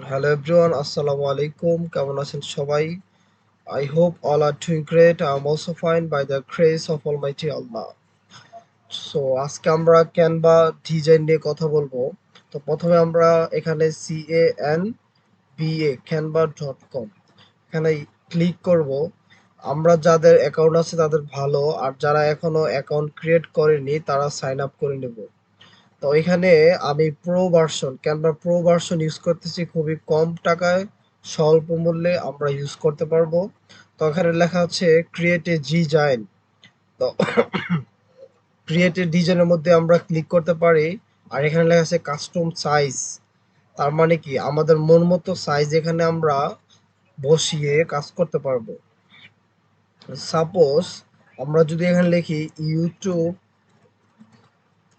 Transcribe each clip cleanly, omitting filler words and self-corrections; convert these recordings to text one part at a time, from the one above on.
Hello everyone, Assalamu alaikum. কেমন আছেন সবাই? I hope all are doing great. I'm also fine by the grace of Almighty Allah. So আজকে আমরা Canva design নিয়ে কথা বলবো। তো প্রথমে আমরা এখানে canva.com এখানে ক্লিক করব। আমরা যাদের অ্যাকাউন্ট আছে তাদের ভালো, আর যারা এখনো অ্যাকাউন্ট ক্রিয়েট করেনি তারা সাইন আপ করে নেব। তো এখানে আমি ক্যানভা প্রো ভার্সন ইউজ করতেছি, খুবই কম টাকায় স্বল্প মূল্যে আমরা ইউজ করতে পারবো। তো এখানে লেখা আছে ক্রিয়েট এ ডিজাইন। তো ক্রিয়েট এ ডিজাইনের মধ্যে আমরা ক্লিক করতে পারি, আর এখানে লেখা আছে কাস্টম সাইজ। তার মানে কি আমাদের মন মতো সাইজ এখানে আমরা বসিয়ে কাজ করতে পারবো। সাপোজ আমরা যদি এখানে লিখি YouTube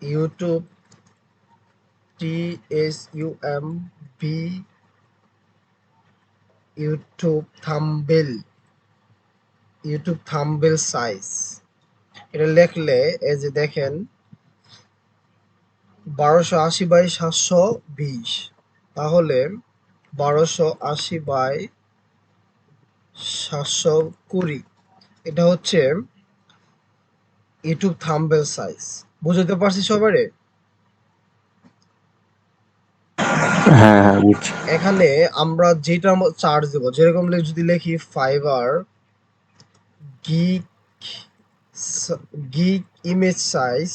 YouTube TSUMB YouTube thumbnail size, এটা লিখলে এই যে দেখেন 1280 বাই 720, তাহলে 1280 বাই 720 এটা হচ্ছে ইউটিউব থাম্বনেল সাইজ। বুঝতে পারছি সবারে? হ্যাঁ, হ্যাঁ বুঝছি। এখানে আমরা যেটা চার্জ দেব, যেরকম যদি লিখি gig gig image size,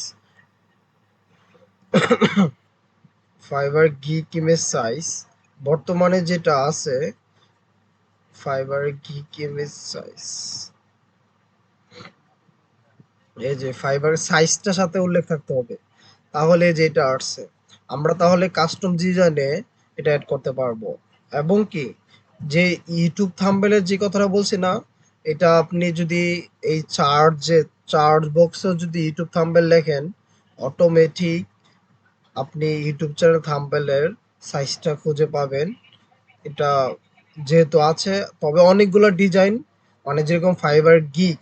Fiverr gig image size বর্তমানে যেটা আছে, ফাইবার গিক ইমেজ সাইজ, এই যে ফাইবার সাইজটার সাথে উল্লেখ থাকতে হবে, তাহলে যেটা আসছে আমরা তাহলে কাস্টম ডিজাইনে এটা অ্যাড করতে পারবো। এবং কি যে ইউটিউব থাম্বনেলের যে কথাটা বলছি না, এটা আপনি যদি এই চার্জ বক্সে যদি ইউটিউব থাম্বনেল লেখেন, অটোমেটিক আপনি ইউটিউব চ্যানেল থাম্বনেলের সাইজটা খুঁজে পাবেন। এটা যেহেতু আছে, তবে অনেকগুলো ডিজাইন, মানে যেরকম ফাইবার গিক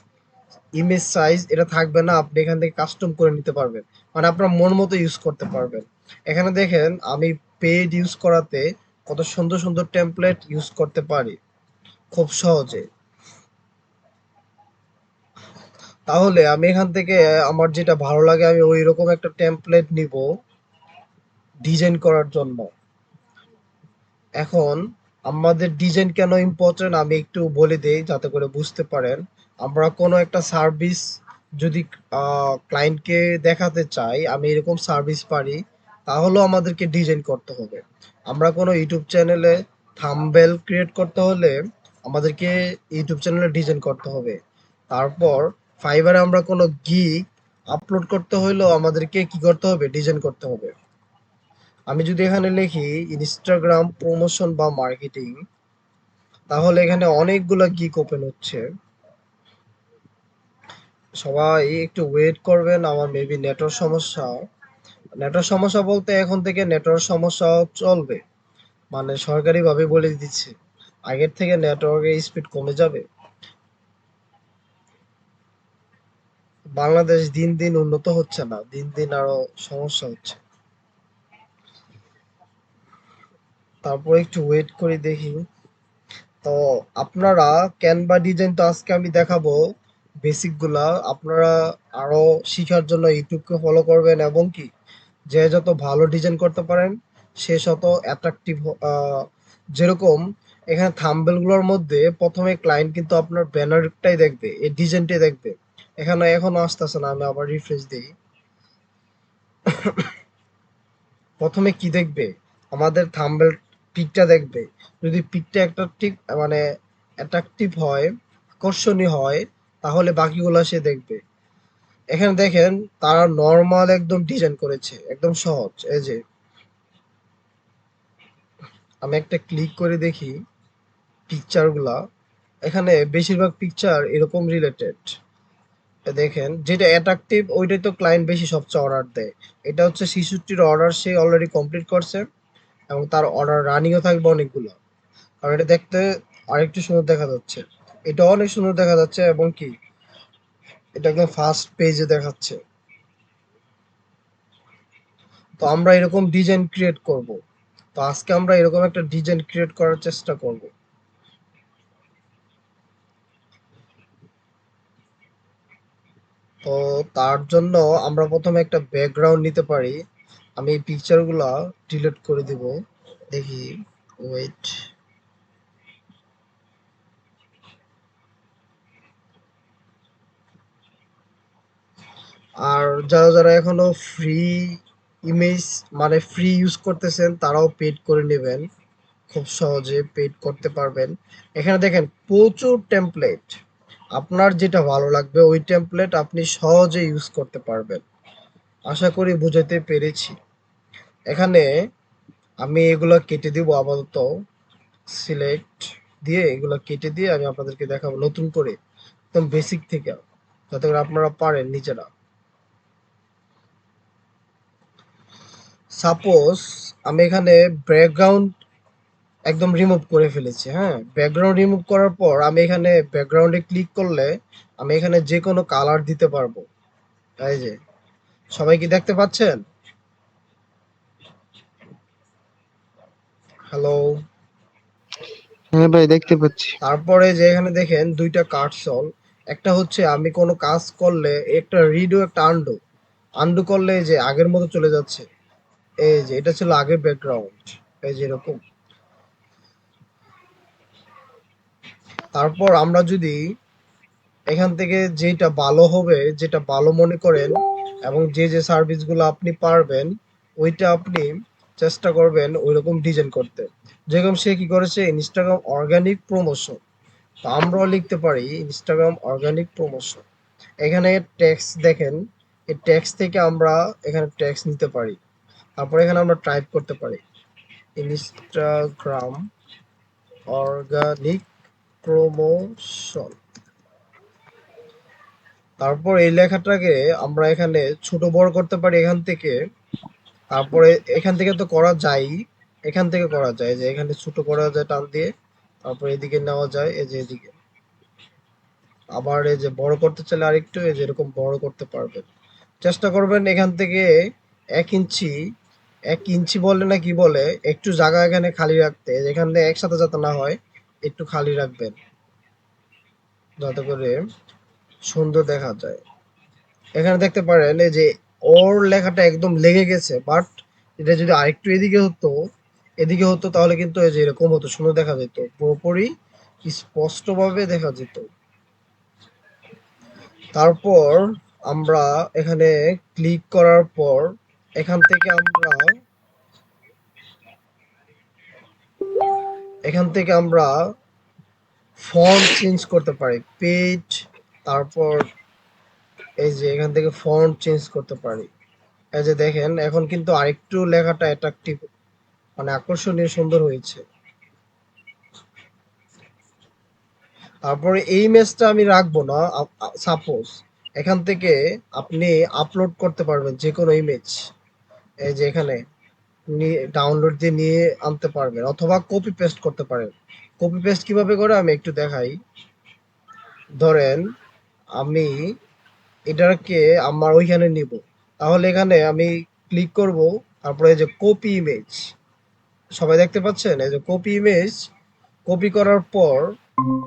ইমেজ সাইজ এটা থাকবে না, আপনি এখান থেকে কাস্টম করে নিতে পারবেন, মানে আপনার মন মতো ইউজ করতে পারবেন। এখানে দেখেন আমি পেড ইউজ করাতে কত সুন্দর সুন্দর টেমপ্লেট ইউজ করতে পারি খুব সহজে। তাহলে আমি এখান থেকে আমার যেটা ভালো লাগে আমি ওই রকম একটা টেমপ্লেট নিব ডিজাইন করার জন্য। এখন আমাদের ডিজাইন কেন ইম্পর্টেন্ট আমি একটু বলে দেই যাতে করে বুঝতে পারেন। আমরা কোনো একটা সার্ভিস যদি ক্লায়েন্টকে দেখাতে চাই আমি এরকম সার্ভিস পারি, তাহলেও আমাদেরকে ডিজাইন করতে হবে। আমরা কোনো ইউটিউব চ্যানেলে থাম্বনেল ক্রিয়েট করতে হলে আমাদেরকে ইউটিউব চ্যানেলে ডিজাইন করতে হবে। তারপর ফাইবারে আমরা কোনো গিগ আপলোড করতে হলেও আমাদেরকে কি করতে হবে, ডিজাইন করতে হবে। আমি যদি এখানে লিখি ইনস্টাগ্রাম প্রমোশন বা মার্কেটিং, তাহলে এখানে অনেকগুলা গিগ ওপেন হচ্ছে। সবাই একটু ওয়েট করবেন, আমার মেবি নেটওয়ার্ক সমস্যা বলতে এখন থেকে নেটওয়ার্ক সমস্যা চলবে, মানে সরকারিভাবে বলে দিচ্ছে আগের থেকে নেটওয়ার্কের স্পিড কমে যাবে। বাংলাদেশ দিন দিন উন্নত হচ্ছে না, দিন দিন আরো সমস্যা হচ্ছে। তারপর একটু ওয়েট করে দেখি। তো আপনারা ক্যানভা ডিজাইন তো আজকে আমি দেখাবো বেসিক গুলা, আপনারা আরো শিখার জন্য ইউটিউবকে ফলো করবেন, এবং কি যে যত ভালো ডিজাইন করতে পারেন সে শত অ্যাট্রাকটিভ। যেরকম এখানে থাম্বনেল গুলোর মধ্যে প্রথমে ক্লায়েন্ট কিন্তু আপনার ব্যানারটাই দেখবে, এই ডিজাইনটাই দেখবে। এখানে এখনো আসতেছে না, আমি আবার রিফ্রেশ দিই। প্রথমে কি দেখবে, আমাদের থাম্বনেল পিকটা দেখবে। যদি পিকটা অ্যাট্রাকটিভ, মানে অ্যাট্রাকটিভ হয়, আকর্ষণীয় হয়, তাহলে বাকিগুলো সে দেখবে। এখানে দেখেন তারা নর্মাল একদম ডিজাইন করেছে, একদম সহজ। এই যে আমি একটা ক্লিক করে দেখি পিকচারগুলা, এখানে বেশিরভাগ পিকচার এরকম রিলেটেড। দেখেন যেটা অ্যাট্রাকটিভ ওইটাই তো ক্লায়েন্ট বেশি সবচেয়ে অর্ডার দেয়। এটা হচ্ছে ৬৬র অর্ডার সে অলরেডি কমপ্লিট করছে, এবং তার অর্ডার রানিংও থাকবে অনেকগুলো। কারণ এটা দেখতে আরেকটু সুন্দর দেখা যাচ্ছে, এটা অনেক সুন্দর দেখা যাচ্ছে, এবং কি এটা একদম ফার্স্ট পেজে দেখাচ্ছে। তো আমরা এরকম ডিজাইন ক্রিয়েট করব। তো আজকে আমরা এরকম একটা ডিজাইন ক্রিয়েট করার চেষ্টা করব। তো তার জন্য আমরা প্রথমে একটা ব্যাকগ্রাউন্ড নিতে পারি। আমি এই পিকচারগুলা ডিলিট করে দিব। দেখি, ওয়েট। আর যারা এখনো ফ্রি ইমেজ মানে ফ্রি ইউজ করতেছেন তারাও পেড করে নেবেন, খুব সহজে পেড করতে পারবেন। এখানে দেখেন প্রচুর টেমপ্লেট, আপনার যেটা ভালো লাগবে ওই টেমপ্লেট আপনি সহজে ইউজ করতে পারবেন। আশা করি বুঝাতে পেরেছি। এখানে আমি এগুলো কেটে দিব আপাতত, সিলেক্ট দিয়ে এগুলো কেটে দিয়ে আমি আপনাদেরকে দেখাবো নতুন করে একদম বেসিক থেকে, যাতে করে আপনারা পারেন নিজেরা। সাপোজ আমি এখানে ব্যাকগ্রাউন্ড একদম রিমুভ করে ফেলেছি। হ্যাঁ, ব্যাকগ্রাউন্ড রিমুভ করার পর আমি এখানে ব্যাকগ্রাউন্ডে ক্লিক করলে আমি এখানে যে কোনো কালার দিতে পারবো। এই যে, সবাই কি দেখতে পাচ্ছেন? হ্যালো। হ্যাঁ ভাই, দেখতে পাচ্ছি। তারপরে যে এখানে দেখেন দুইটা কার্সল, একটা হচ্ছে আমি কোনো কাজ করলে একটা রিডো একটা আন্ডু, আন্ডু করলে এই যে আগের মতো চলে যাচ্ছে। এই যে এটা ছিল আগের ব্যাকগ্রাউন্ড, এই যে এরকম। তারপর আমরা যদি এখান থেকে যেটা ভালো হবে, যেটা ভালো মনে করেন এবং যে সার্ভিসগুলো আপনি পারবেন ওইটা আপনি চেষ্টা করবেন ওইরকম ডিজাইন করতে। যেরকম সে কি করেছে, ইনস্টাগ্রাম অর্গানিক প্রমোশন, তো আমরাও লিখতে পারি ইনস্টাগ্রাম অর্গানিক প্রমোশন। এখানে ট্যাক্স দেখেন, এই ট্যাক্স থেকে আমরা এখানে ট্যাক্স নিতে পারি। তারপর এখানে আমরা টাইপ করতে পারি ইনস্টাগ্রাম অর্গানিক প্রমোশন। তারপর এই লেখাটাকে আমরা এখানে ছোট বড় করতে পারি এখান থেকে। তারপরে এখান থেকে তো করা যায়, এখান থেকে করা যায় যে এখানে ছোট করা যায় টান দিয়ে। তারপর এদিকে নেওয়া যায়, এই যে এদিকে। আবার এই যে বড় করতে চাইলে আরেকটু এই যে এরকম বড় করতে পারবেন। চেষ্টা করবেন এখান থেকে 1 ইঞ্চি, 1 ইঞ্চি বলে না কি বলে, একটু জায়গা এখানে খালি রাখতে, এখানে একসাথে যাতে না হয় একটু খালি রাখবেন, যাতে করে সুন্দর দেখা যায়। এখানে দেখতে পারেন এই যে ওর লেখাটা একদম লেগে গেছে, বাট এটা যদি আরেকটু এদিকে হতো, এদিকে হতো তাহলে কিন্তু এই যে এরকম হতো, সুন্দর দেখা যেত, পুরোপুরি স্পষ্টভাবে দেখা যেত। তারপর আমরা এখানে ক্লিক করার পর এখান থেকে আমরা ফন্ট চেঞ্জ করতে পারি, পেজ। তারপর এই যে এখান থেকে ফন্ট চেঞ্জ করতে পারি। এই যে দেখেন এখন কিন্তু আরেকটু লেখাটা অ্যাট্রাকটিভ মানে আকর্ষণীয় সুন্দর হয়েছে। তারপরে এই ইমেজটা আমি রাখবো না। সাপোজ এখান থেকে আপনি আপলোড করতে পারবেন যে কোনো ইমেজ, এই যে এখানে ডাউনলোড দিয়ে নিয়ে আনতে পারবেন অথবা কপি পেস্ট করতে পারেন। কপি পেস্ট কিভাবে করে আমি একটু দেখাই। ধরেন আমি এটাকে আমার ওইখানে নিব, তাহলে এখানে আমি ক্লিক করব। তারপরে এই যে কপি ইমেজ, সবাই দেখতে পাচ্ছেন, এই যে কপি ইমেজ। কপি করার পর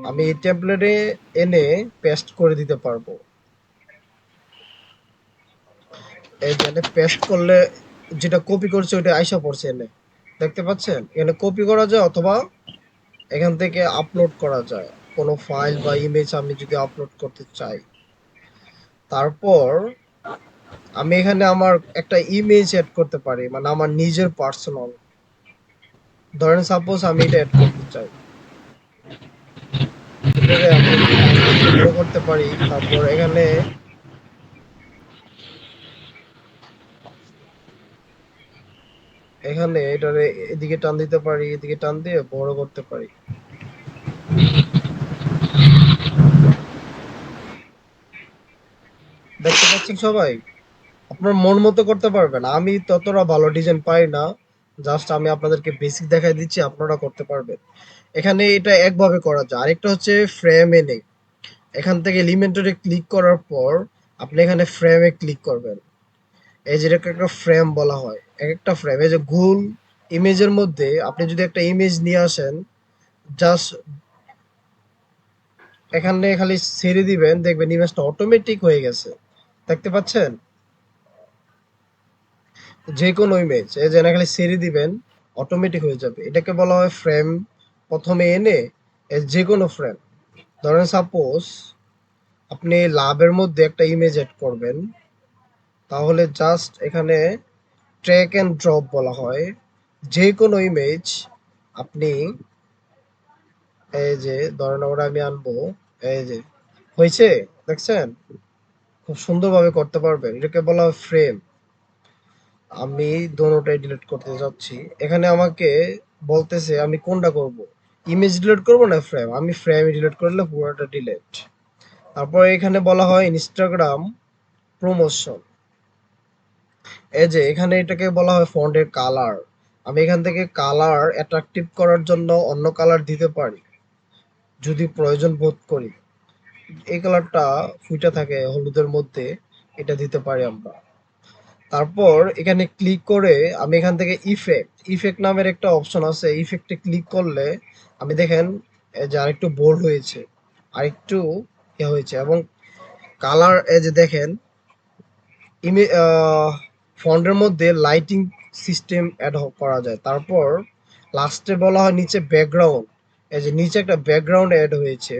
আমি এই টেমপ্লেটে এনে পেস্ট করে দিতে পারবো। এই যে পেস্ট করলে যেটা কপি করছে ওইটা আইসা পড়ছে এনে, দেখতে পাচ্ছেন। এখানে কপি করা যায় অথবা এখান থেকে আপলোড করা যায় কোনো ফাইল বা ইমেজ আমি যদি আপলোড করতে চাই। তারপর আমি এখানে আমার একটা ইমেজ অ্যাড করতে পারি, মানে আমার নিজের পার্সোনাল। ধরেন সাপোজ আমি এটা অ্যাড করতে চাই, এটারে আমি একটু বড় করতে পারি। তারপর এখানে এটারে এদিকে টান দিতে পারি, এদিকে টান দিয়ে বড় করতে পারি। দেখতে পাচ্ছেন সবাই? আপনার মন মতো করতে পারবেন, আমি ততটা ভালো ডিজাইন পাই না, জাস্ট আমি আপনাদেরকে বেসিক দেখাই দিচ্ছি, আপনারা করতে পারবেন। এখানে এটা একভাবে করা যায়, আরেকটা হচ্ছে ফ্রেম এনে এখান থেকে এলিমেন্টরে ক্লিক করার পর আপনি এখানে ফ্রেমে ক্লিক করবেন। এই যে এটাকে একটা ফ্রেম বলা হয়, এক একটা ফ্রেম এই যে গোল ইমেজের মধ্যে আপনি যদি একটা ইমেজ নিয়ে আসেন, জাস্ট এখানে খালি ছেড়ে দিবেন, দেখবেন ইমেজটা অটোমেটিক হয়ে গেছে। দেখতে পাচ্ছেন? যে কোনো ইমেজ এই যে এখানে খালি ছেড়ে দিবেন, অটোমেটিক হয়ে যাবে। এটাকে বলা হয় ফ্রেম। প্রথমে এনে যে কোনো ফ্রেম, ধরেন সাপোজ আপনি লাভের মধ্যে একটা ইমেজ এড করবেন, তাহলে জাস্ট এখানে ট্র্যাক এন্ড ড্রপ বলা হয়। যে কোনো ইমেজ আপনি এই যে ধরেন ওরা আমি আনবো, এই যে হয়েছে, দেখছেন? খুব সুন্দরভাবে করতে পারবেন। এটাকে বলা হয় ফ্রেম। আমি দোনোটাই ডিলিট করতে যাচ্ছি। এখানে আমাকে বলতেছে আমি কোনটা করব, ইমেজ ডিলিট করব না ফ্রেম। আমি ফ্রেম ডিলিট করলে পুরোটা ডিলিট। তারপর এখানে বলা হয় ইনস্টাগ্রাম প্রমোশন। এই যে এখানে এটাকে বলা হয় ফন্টের কালার। আমি এখান থেকে কালার অ্যাট্রাকটিভ করার জন্য অন্য কালার দিতে পারি যদি প্রয়োজন বোধ করি। এই কালারটা ফুটে থাকে হলুদের মধ্যে, এটা দিতে পারি আমরা। তারপর এখানে ক্লিক করে আমি এখান থেকে ইফেক্ট নামের একটা অপশন আছে, ইফেক্টে ক্লিক করলে আমি দেখেন এই যে আরেকটু বোল্ড হয়েছে, আরেকটু হয়েছে, এবং কালার এই যে দেখেন ইমে ফন্টের মধ্যে লাইটিং সিস্টেম অ্যাড করা যায়। তারপর লাস্টে বলা হয় নিচে ব্যাকগ্রাউন্ড। এই যে নিচে একটা ব্যাকগ্রাউন্ড অ্যাড হয়েছে,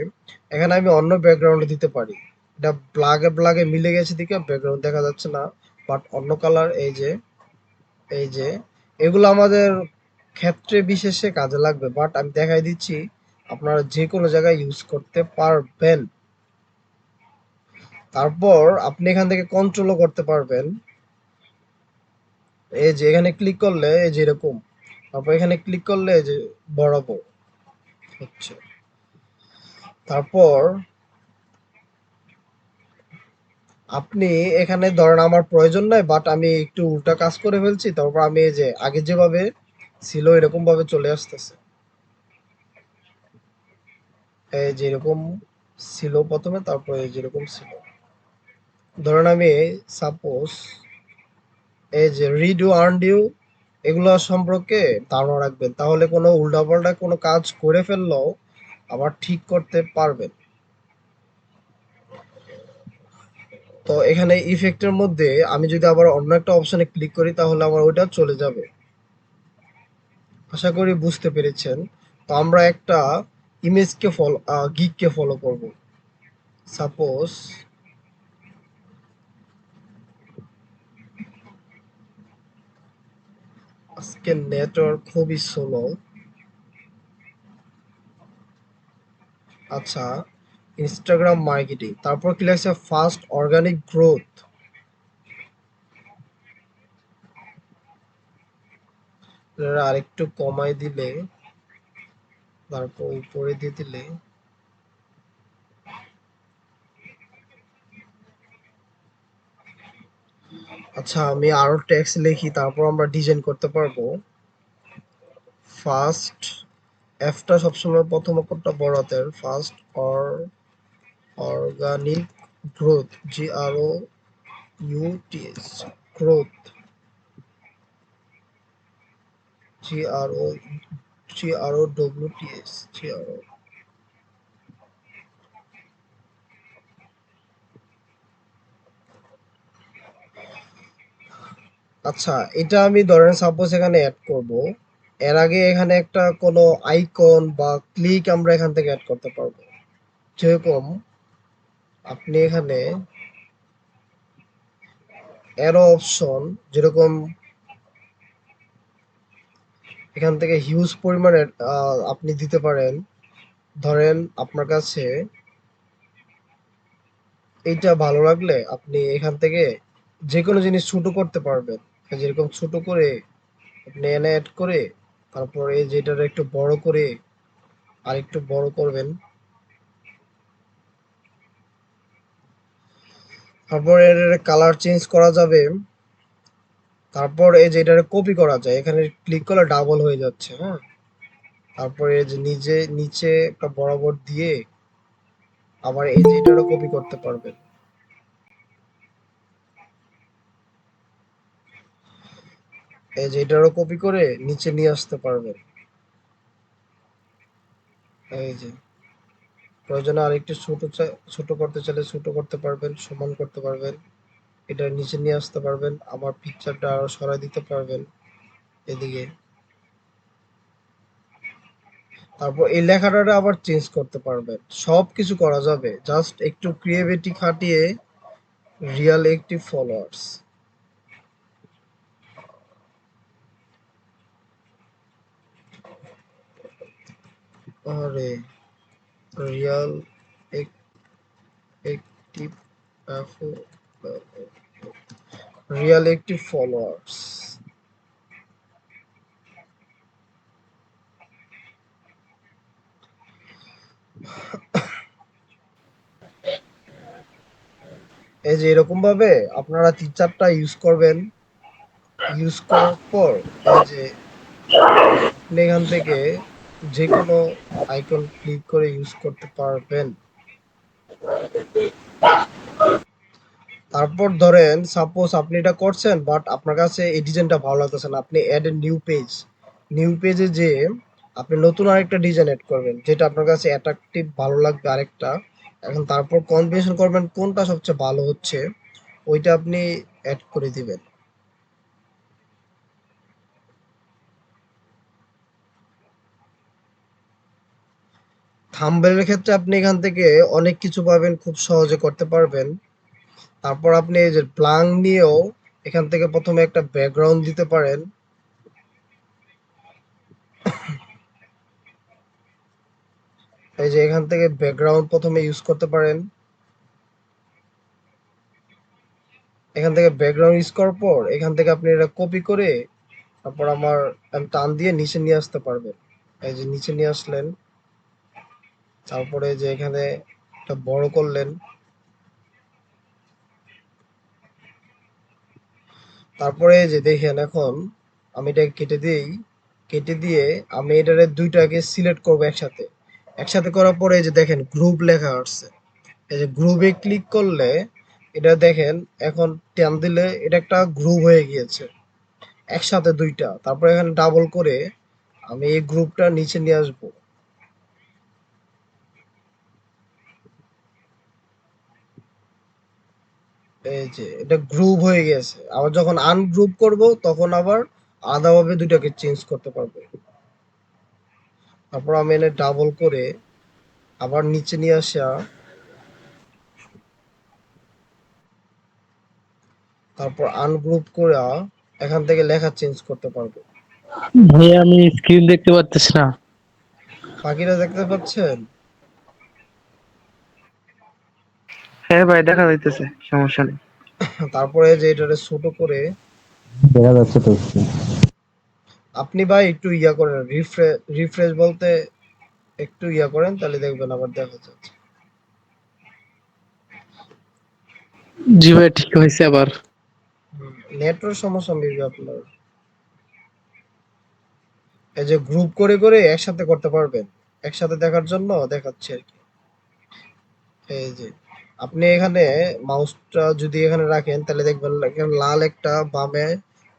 এখানে আমি অন্য ব্যাকগ্রাউন্ড দিতে পারি। এটা ব্লাগে মিলে গেছে দিকে ব্যাকগ্রাউন্ড দেখা যাচ্ছে না, বাট অন্য কালার এই যে এগুলো আমাদের ক্ষেত্রে বিশেষে কাজে লাগবে, বাট আমি দেখাই দিচ্ছি আপনারা যে কোনো জায়গায় ইউজ করতে পারবেন। তারপর আপনি এখান থেকে কন্ট্রোলও করতে পারবেন। এই যে এখানে ক্লিক করলে এই যে এরকম, তারপর এখানে ক্লিক করলে এই যে বরাবর হচ্ছে। তারপর আপনি এখানে ধরেন আমার প্রয়োজন নাই, বাট আমি একটু উল্টা কাজ করে ফেলছি, তারপর আমি এই যে আগে যেভাবে ছিল এরকম ভাবে চলে আসতেছে। এই যে এরকম ছিল প্রথমে, তারপর এই যেরকম ছিল। ধরেন আমি সাপোজ এই যে রিডু আনডিউ এগুলো সম্পর্কে ধারণা রাখবেন, তাহলে কোনো উল্টাপাল্টা কোনো কাজ করে ফেললেও আবার ঠিক করতে পারবেন। তো এখানে ইফেক্টের মধ্যে আমি যদি আবার অন্য একটা অপশনে ক্লিক করি তাহলে আমার ওইটা চলে যাবে। আশা করি বুঝতে পেরেছেন। তো আমরা একটা ইমেজকে ফলো গিগকে ফলো করব। সাপোজ আজকে নেটওয়ার্ক খুবই স্লো। আচ্ছা, ইনস্টাগ্রাম মার্কেটিং, তারপর কি লাগছে ফাস্ট অর্গানিক গ্রোথ। আরেকটু কমাই দিলে, তারপর উপরে দিয়ে দিলে, আচ্ছা আমি আরো টেক্সট লিখি, তারপর আমরা ডিজাইন করতে পারবো। ফার্স্ট, এফটা সবসময় প্রথম অক্ষরটা বড় হাতের, first organic growth, GROUTH, growth, GRO GROWTH। আচ্ছা, এটা আমি ধরেন সাপোজ এখানে অ্যাড করব। এর আগে এখানে একটা কোনো আইকন বা ক্লিক আমরা এখান থেকে অ্যাড করতে পারবো। যেরকম আপনি এখানে অ্যারো অপশন, যেরকম এখান থেকে হিউজ পরিমাণে আপনি দিতে পারেন। ধরেন আপনার কাছে এইটা ভালো লাগলে আপনি এখান থেকে যে কোনো জিনিস ছোট করতে পারবেন। যেরকম ছোট করে আপনি এনে অ্যাড করে, তারপর এই যেটার একটু বড় করে আরেকটু বড় করবেন। তারপর এর কালার চেঞ্জ করা যাবে। তারপর এই যে এটারে কপি করা যায়, এখানে ক্লিক করলে ডাবল হয়ে যাচ্ছে, হ্যাঁ। তারপর এই যে নিচে একটা বরাবর দিয়ে আবার এই যে এটারও কপি করতে পারবেন। এই যে এটারও কপি করে নিচে নিয়ে আসতে পারবেন। এই যে প্রয়োজনে আরেকটু ছোট করতে চাইলে ছোট করতে পারবেন, সমান করতে পারবেন, এটা নিচে নিয়ে আসতে পারবেন, আবার পিকচারটা আরো সরাই দিতে পারবেন এদিকে। তারপর এই লেখাটা আবার চেঞ্জ করতে পারবেন, সবকিছু করা যাবে, জাস্ট একটু ক্রিয়েটিভিটি খাটিয়ে। রিয়াল অ্যাক্টিভ ফলোয়ার্স, আরে Real active Real active followers. এই যে এরকম ভাবে আপনারা ৩-৪টা ইউজ করবেন। ইউজ করার পর এই যে আপনি এখান থেকে যে কোনো আইকন ক্লিক করে ইউজ করতে পারবেন। তারপর ধরেন সাপোজ আপনি এটা করছেন বাট আপনার কাছে এই ডিজাইনটা ভালো লাগতেছে না, আপনি add a new page, new পেজে যে আপনি নতুন আরেকটা ডিজাইন অ্যাড করবেন যেটা আপনার কাছে অ্যাট্রাকটিভ ভালো লাগবে আরেকটা। এখন তারপর কম্বিনেশন করবেন কোনটা সবচেয়ে ভালো হচ্ছে, ওইটা আপনি অ্যাড করে দিবেন। থাম্বনেলের ক্ষেত্রে আপনি এখান থেকে অনেক কিছু পাবেন, খুব সহজে করতে পারবেন। তারপর আপনি এই যে ব্লাঙ্ক নিয়েও এখান থেকে প্রথমে একটা ব্যাকগ্রাউন্ড দিতে পারেন। এই যে এখান থেকে ব্যাকগ্রাউন্ড প্রথমে ইউজ করতে পারেন। এখান থেকে ব্যাকগ্রাউন্ড ইউজ করার পর এখান থেকে আপনি এটা কপি করে তারপর আমি টান দিয়ে নিচে নিয়ে আসতে পারবেন। এই যে নিচে নিয়ে আসলেন, তারপরে যে এখানে এটা বড় করলেন, তারপরে এই যে দেখেন এখন আমি এটা কেটে দিই, কেটে দিয়ে আমি এটারে দুইটাকে সিলেক্ট করব একসাথে। একসাথে করার পরে এই যে দেখেন গ্রুপ লেখা আসছে, এই যে গ্রুপে ক্লিক করলে এটা দেখেন এখন টান দিলে এটা একটা গ্রুপ হয়ে গিয়েছে একসাথে দুইটা। তারপর এখানে ডাবল করে আমি এই গ্রুপটা নিচে নিয়ে আসবো। এই যে এটা গ্রুপ হয়ে গেছে, আবার যখন আনগ্রুপ করব তখন আবার আলাদাভাবে দুইটাকে চেঞ্জ করতে পারবো। তারপর আমি এনে ডাবল করে আবার নিচে নিয়ে আসা, তারপর আনগ্রুপ করে এখান থেকে লেখা চেঞ্জ করতে পারবো। ভাইয়া আমি স্ক্রিন দেখতে পারতেছি না। বাকিটা দেখতে পাচ্ছেন? হ্যাঁ ভাই, দেখা যাইতেছে, সমস্যা নেই। তারপরে যে এটারে ছোট করে দেখা যাচ্ছে তো screen। আপনি ভাই একটু ইয়া করেন, রিফ্রেশ বলতে একটু ইয়া করেন তাহলে দেখবেন আবার দেখা যাচ্ছে। জি ভাই, ঠিক হয়েছে আবার। নেটওয়ার্ক সমস্যা মেবি আপনার। এই যে গ্রুপ করে করে একসাথে করতে পারবেন, একসাথে দেখার জন্য দেখাচ্ছে আর কি। এই যে আপনি এখানে মাউসটা যদি এখানে রাখেন তাহলে দেখবেন এখানে লাল একটা বামে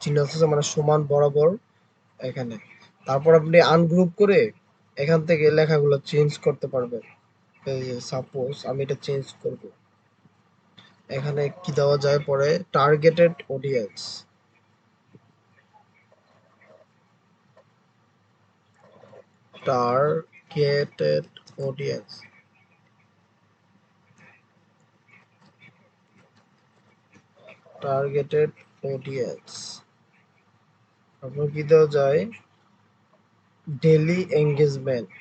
চিহ্ন আছে, মানে সমান বরাবর এখানে। তারপর আপনি আনগ্রুপ করে এখান থেকে লেখাগুলো চেঞ্জ করতে পারবেন। এই যে সাপোজ আমি এটা চেঞ্জ করব, এখানে কি দেওয়া যায় পরে, targeted audience, targeted audience, targeted audience. তারপর কি দেওয়া যায়, ডেইলি এঙ্গেজমেন্ট।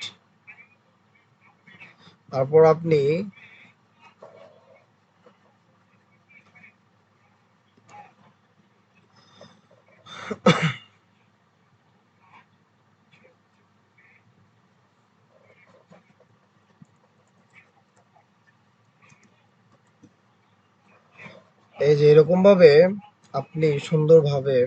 তারপর আপনি এই যে এরকম ভাবে আপনি সুন্দরভাবে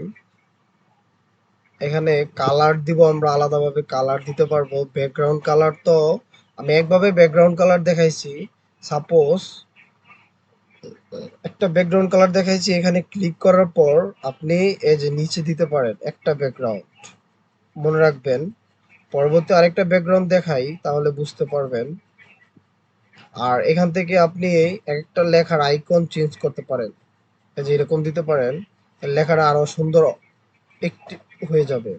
এখানে কালার দিব, আমরা আলাদাভাবে কালার দিতে পারবো। ব্যাকগ্রাউন্ড কালার তো আমি একভাবে ব্যাকগ্রাউন্ড কালার দেখাইছি। সাপোজ একটা ব্যাকগ্রাউন্ড কালার দেখাইছি, এখানে ক্লিক করার পর আপনি এই যে নিচে দিতে পারেন একটা ব্যাকগ্রাউন্ড। মনে রাখবেন, পরবর্তী আরেকটা ব্যাকগ্রাউন্ড দেখাই তাহলে বুঝতে পারবেন। আর এখান থেকে আপনি একটা লেখার আইকন চেঞ্জ করতে পারেন, এই যে এরকম দিতে পারেন, লেখাটা আরো সুন্দর একটি হয়ে যাবে।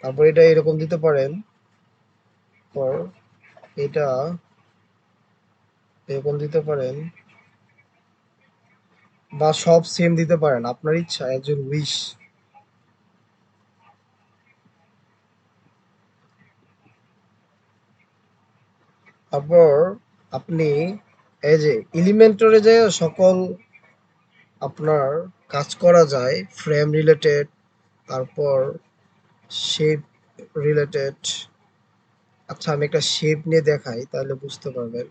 তারপর এটা এরকম দিতে পারেন, পর এটা এরকম দিতে পারেন, বা সব সেম দিতে পারেন, আপনার ইচ্ছা, এজ ইউর উইশ। তারপর আপনি এই যে এলিমেন্টরে যে সকল আপনার কাজ করা যায়, ফ্রেম রিলেটেড, তারপর শেপ রিলেটেড। আচ্ছা, আমি একটা শেপ নিয়ে দেখাই তাহলে বুঝতে পারবেন।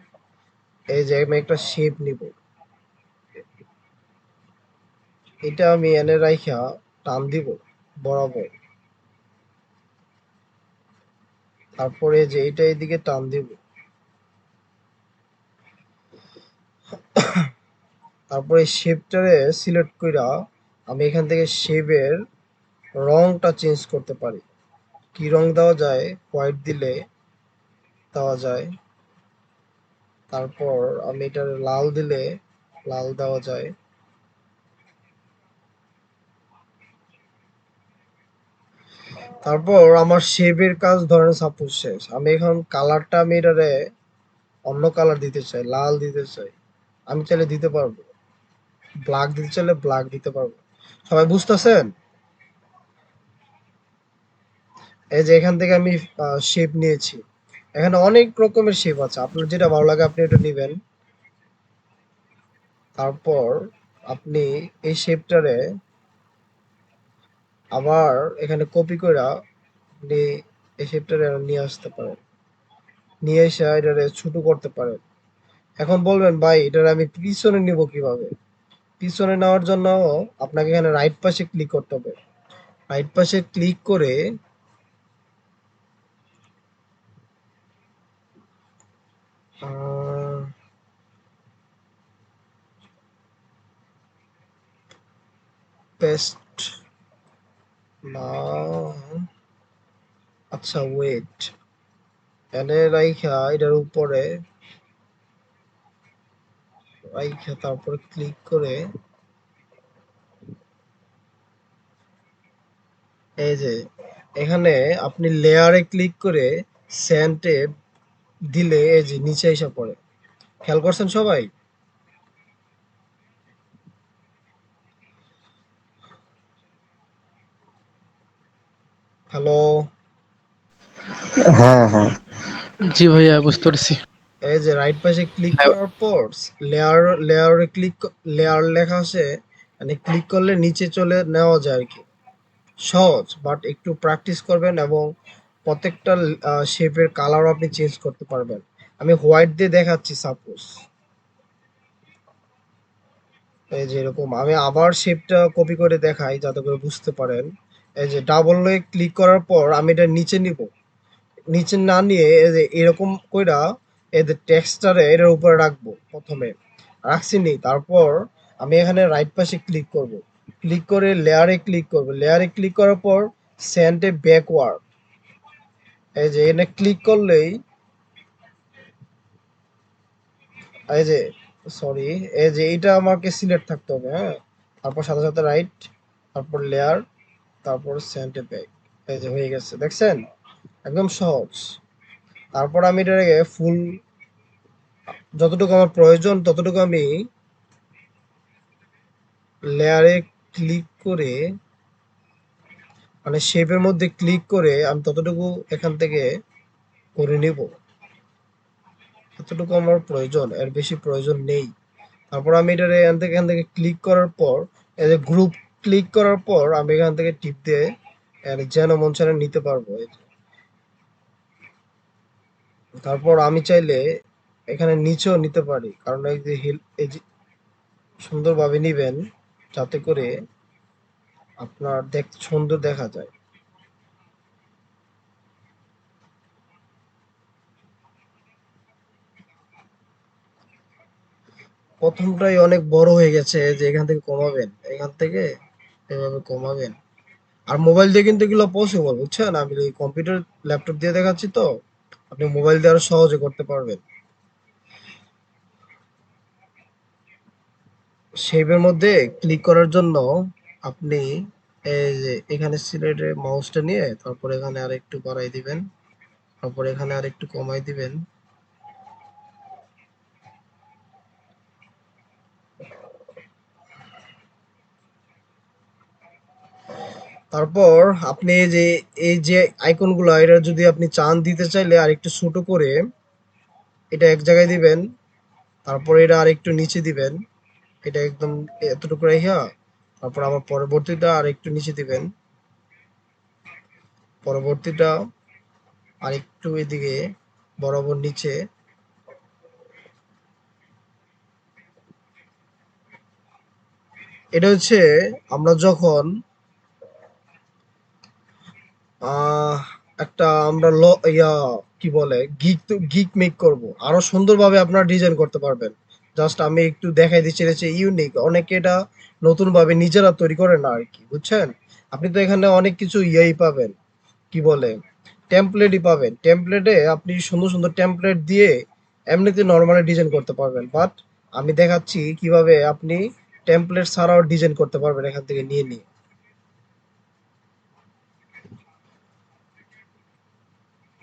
এই যে আমি একটা শেপ নিব, এটা আমি এনে রাইখা টান দিব বরাবর। তারপরে যে এটা এদিকে টান দিব, তারপরে শেপটারে সিলেক্ট কইরা আমি এখান থেকে শেপের রংটা চেঞ্জ করতে পারি। কি রং দেওয়া যায়? হোয়াইট দিলে দেওয়া যায়। তারপর আমি এটার লাল দিলে লাল দেওয়া যায়। তারপর আমার শেপের কাজ ধরেন সাপোজ শেষ, আমি এখন কালারটা আমি এটারে অন্য কালার দিতে চাই, লাল দিতে চাই, আমি চাইলে দিতে পারবো। ব্ল্যাক দিতে চাইলে ব্ল্যাক দিতে পারবো। সবাই বুঝতেছেন? এই যে এখান থেকে আমি শেপ নিয়েছি, এখানে অনেক রকমের শেপ আছে, আপনার যেটা ভালো লাগে আপনি এটা নেবেন। তারপর আপনি এই শেপটারে আবার এখানে কপি কইরা আপনি এই শেপটারে নিয়ে আসতে পারেন, নিয়ে এসে এটারে ছোট করতে পারেন। এখন বলবেন ভাই এটারে আমি পিছনে নিব কিভাবে? পিছনে নেওয়ার জন্য আপনাকে এখানে রাইট পাশে ক্লিক করতে হবে। রাইট পাশে ক্লিক করে পেস্ট না, আচ্ছা ওয়েট, এনে রাইখা এটার উপরে রাইখা তারপরে ক্লিক করে এই যে এখানে আপনি লেয়ারে ক্লিক করে স্যান্ডে দিলে এই যে নিচে এসে পড়ে। খেয়াল করছেন সবাই? হ্যালো? হ্যাঁ হ্যাঁ। জি ভাইয়া, বুঝতে পারছি। এই যে রাইট পাশে ক্লিক হ্যাঁ, করার পর লেয়ার লেয়ারে ক্লিক, লেয়ার লেখা আছে, মানে ক্লিক করলে নিচে চলে নেওয়া যায় আর কি। সহজ, বাট একটু প্র্যাকটিস করবেন এবং প্রত্যেকটা শেপের কালারও আপনি চেঞ্জ করতে পারবেন। আমি হোয়াইট দিয়ে দেখাচ্ছি সাপোজ, এই যে এরকম আমি আবার শেপটা কপি করে দেখাই যাতে করে বুঝতে পারেন। এই যে ডাবল ক্লিক করার পর আমি এটা নিচে নিব, নিচে না নিয়ে এই যে এরকম কইরা এই যে টেক্সটারে এটার উপরে রাখবো প্রথমে, রাখছি নি, তারপর আমি এখানে রাইট পাশে ক্লিক করব, ক্লিক করে লেয়ারে ক্লিক করব, লেয়ারে ক্লিক করার পর সেন্টে ব্যাকওয়ার্ড, এই যে এখানে ক্লিক করলেই এই যে সরি, এই যে এটা আমাকে সিলেক্ট থাকতে হবে, হ্যাঁ। তারপর সাথে সাথে রাইট, তারপর লেয়ার, তারপর সেন্টে ব্যাক, এই যে হয়ে গেছে, দেখছেন? একদম সহজ। তারপর আমি এটাকে ফুল যতটুকু আমার প্রয়োজন ততটুকু আমি লেয়ারে ক্লিক করে, মানে শেপের মধ্যে ক্লিক করে আমি ততটুকু এখান থেকে করে নিব, যতটুকু আমার প্রয়োজন, এর বেশি প্রয়োজন নেই। তারপর আমি এটারে এখান থেকে ক্লিক করার পর এই যে গ্রুপ ক্লিক করার পর আমি এখান থেকে টিপ দিয়ে এর যেন মন চায় নিতে পারবো, এই যে। তারপর আমি চাইলে এখানে নিচেও নিতে পারি, কারণ এই যে এই যে সুন্দরভাবে নিবেন যাতে করে আপনার সুন্দর দেখা যায়। প্রথমটাই অনেক বড় হয়ে গেছে, যে এখান থেকে কমাবেন, এখান থেকে এভাবে কমাবেন। আর মোবাইল দিয়ে কিন্তু এগুলো পসিবল, বুঝছেন? আমি কম্পিউটার ল্যাপটপ দিয়ে দেখাচ্ছি তো, আপনি মোবাইল দিয়ে আরো সহজে করতে পারবেন। শেপের মধ্যে ক্লিক করার জন্য আপনি এই যে এখানে সিলেটে মাউসটা নিয়ে তারপর এখানে আর একটু বাড়াই দিবেন, তারপর এখানে আর একটু কমাই দিবেন। তারপর আপনি এই যে আইকনগুলো, এটা যদি আপনি চান দিতে চাইলে আর একটু ছোট করে এটা এক জায়গায় দিবেন, তারপর এটা আর একটু নিচে দিবেন, এটা একদম এতটুকু রাইখা তারপর আবার পরবর্তীটা আর একটু নিচে দিবেন, পরবর্তীটা আর একটু এদিকে বরাবর নিচে। এটা হচ্ছে আমরা যখন আহ একটা আমরা কি বলে গিক মেক করব, আরো সুন্দরভাবে আপনারা ডিজাইন করতে পারবেন। জাস্ট আমি একটু দেখাই দিচ্ছি, এটা হচ্ছে ইউনিক, অনেকে এটা নতুন ভাবে নিজেরা তৈরি করে না আর কি, বুঝছেন? আপনি তো এখানে অনেক কিছু পাবেন, কি বলে, টেমপ্লেটই পাবেন। টেমপ্লেটে আপনি সুন্দর সুন্দর টেমপ্লেট দিয়ে এমনিতে নর্মালি ডিজাইন করতে পারবেন, বাট আমি দেখাচ্ছি কিভাবে আপনি টেমপ্লেট ছাড়াও ডিজাইন করতে পারবেন এখান থেকে নিয়ে নিয়ে।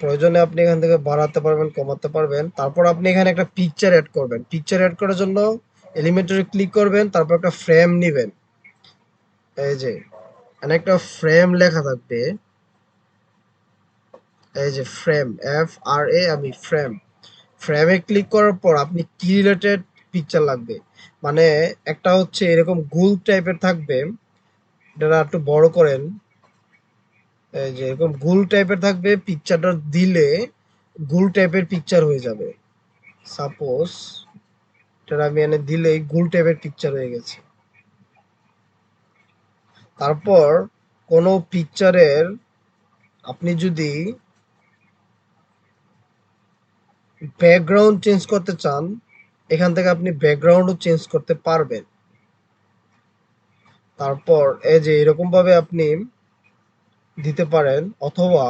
প্রয়োজনে আপনি এখান থেকে বাড়াতে পারবেন, কমাতে পারবেন। তারপর আপনি এখানে একটা পিকচার অ্যাড করবেন। পিকচার অ্যাড করার জন্য এলিমেন্টরে ক্লিক করবেন, তারপর একটা ফ্রেম নিবেন। এই যে এখানে একটা ফ্রেম লেখা থাকবে, এই যে ফ্রেম, FRA, আমি ফ্রেম। ফ্রেমে ক্লিক করার পর আপনি কি রিলেটেড পিকচার লাগবে, মানে একটা হচ্ছে এরকম গোল টাইপের থাকবে, এটা একটু বড় করেন। এই যে এরকম গোল টাইপের থাকবে, পিকচারটা দিলে গোল টাইপের পিকচার হয়ে যাবে। সাপোজ এটা আমি এনে দিলেই গোল টাইপের পিকচার হয়ে গেছে। তারপর কোনো পিকচারের আপনি যদি ব্যাকগ্রাউন্ড চেঞ্জ করতে চান, এখান থেকে আপনি ব্যাকগ্রাউন্ডও চেঞ্জ করতে পারবেন। তারপর এই যে এরকম ভাবে আপনি দিতে পারেন, অথবা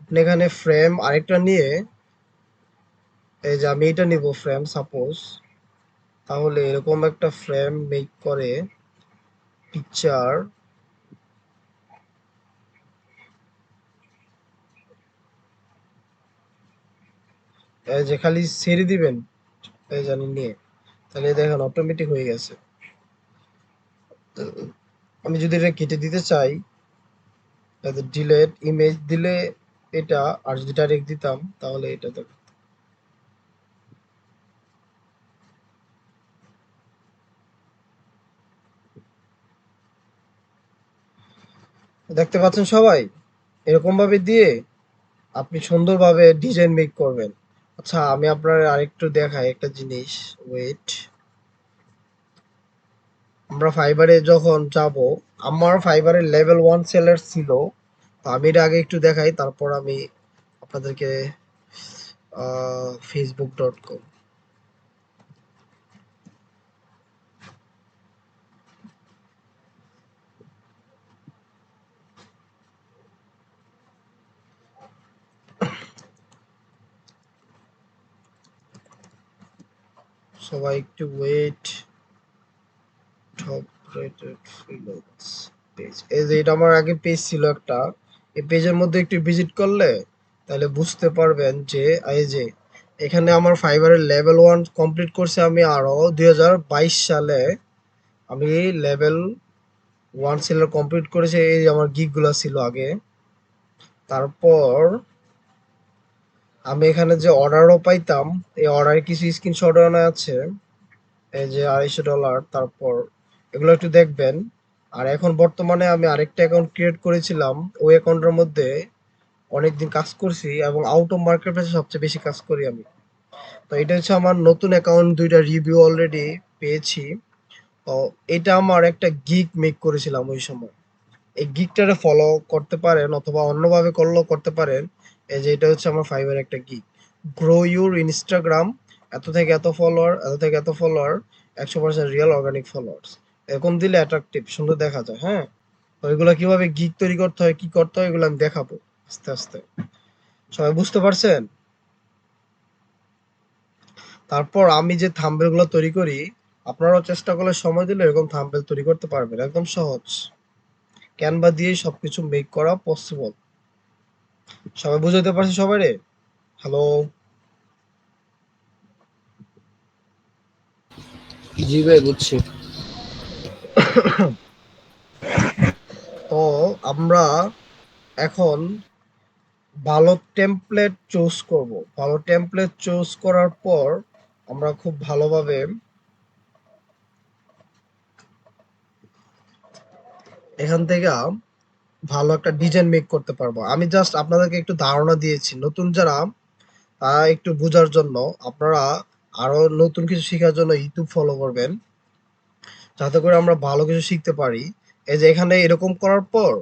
আপনি এখানে ফ্রেম আরেকটা নিয়ে, এই যে আমি এটা নিব ফ্রেম সাপোজ, তাহলে এরকম একটা ফ্রেম মেক করে পিকচার, এই যে খালি ছেড়ে দিবেন এই জানি নিয়ে, তাহলে দেখেন অটোমেটিক হয়ে গেছে। আমি যদি এটা কেটে দিতে চাই, ডিলেট ইমেজ দিলে এটা, আর যদি ডাইরেক্ট দিতাম তাহলে এটা দেখতে পাচ্ছেন সবাই, এরকম ভাবে দিয়ে আপনি সুন্দরভাবে ডিজাইন মেক করবেন। আচ্ছা আমি আপনার আরেকটু দেখাই একটা জিনিস, ওয়েট। আমরা ফাইবারে যখন যাব, আমার ফাইবারের লেভেল 1 সেলার ছিল, তো আমি এটা আগে একটু দেখাই, তারপর আমি আপনাদেরকে facebook.com, সবাই একটু wait. Top rated freelance page, এই যে এটা আমার আগে পেজ ছিল একটা, এই পেজের মধ্যে একটু ভিজিট করলে তাহলে বুঝতে পারবেন যে এই যে এখানে আমার ফাইবারের লেভেল 1 কমপ্লিট করছে আমি আরো 2022 সালে। আমি লেভেল 1 সেলার কমপ্লিট করেছি, এই যে আমার গিগ গুলা ছিল আগে। তারপর আমি এখানে যে অর্ডারও পাইতাম, এই অর্ডারের কিছু স্ক্রিনশট আনা আছে, এই যে $250। তারপর এগুলো একটু দেখবেন। আর এখন বর্তমানে আমি আরেকটা অ্যাকাউন্ট ক্রিয়েট করেছিলাম, ওই অ্যাকাউন্টের মধ্যে অনেকদিন কাজ করছি এবং আউট অফ মার্কেট প্লেসে সবচেয়ে বেশি কাজ করি আমি। তো এটা হচ্ছে আমার নতুন অ্যাকাউন্ট, 2টা রিভিউ অলরেডি পেয়েছি। তো এটা আমার একটা গিগ মেক করেছিলাম ওই সময়, এই গিগটারে ফলো করতে পারেন অথবা অন্যভাবে করলেও করতে পারেন। এই যে এটা হচ্ছে আমার ফাইবার একটা গিগ, গ্রো ইউর ইনস্টাগ্রাম এত থেকে এত ফলোয়ার, এত থেকে এত ফলোয়ার, 100% রিয়েল অর্গানিক ফলোয়ার্স, এরকম দিলে অ্যাট্রাকটিভ সুন্দর দেখা যায়। হ্যাঁ, তো এগুলো কিভাবে গিগ তৈরি করতে হয়, কি করতে হয়, এগুলো আমি দেখাবো আস্তে আস্তে। সবাই বুঝতে পারছেন? তারপর আমি যে থাম্বনেল গুলো তৈরি করি, আপনারাও চেষ্টা করলে সময় দিলে এরকম থাম্বনেল তৈরি করতে পারবেন, একদম সহজ। ক্যানভা দিয়েই সবকিছু মেক করা পসিবল। সবাই বুঝাইতে পারছি সবাইরে? হ্যালো। জি ভাই, বুঝছি। তো আমরা এখন ভালো টেমপ্লেট চুজ করব। ভালো টেমপ্লেট চুজ করার পর আমরা খুব ভালোভাবে এখান থেকে ভালো একটা ডিজাইন মেক করতে পারবো। আমি জাস্ট আপনাদেরকে একটু ধারণা দিয়েছি, নতুন যারা তারা একটু বোঝার জন্য। আপনারা আরো নতুন কিছু শেখার জন্য ইউটিউব ফলো করবেন, যাতে করে আমরা ভালো কিছু শিখতে পারি। এই যে এখানে এরকম করার পর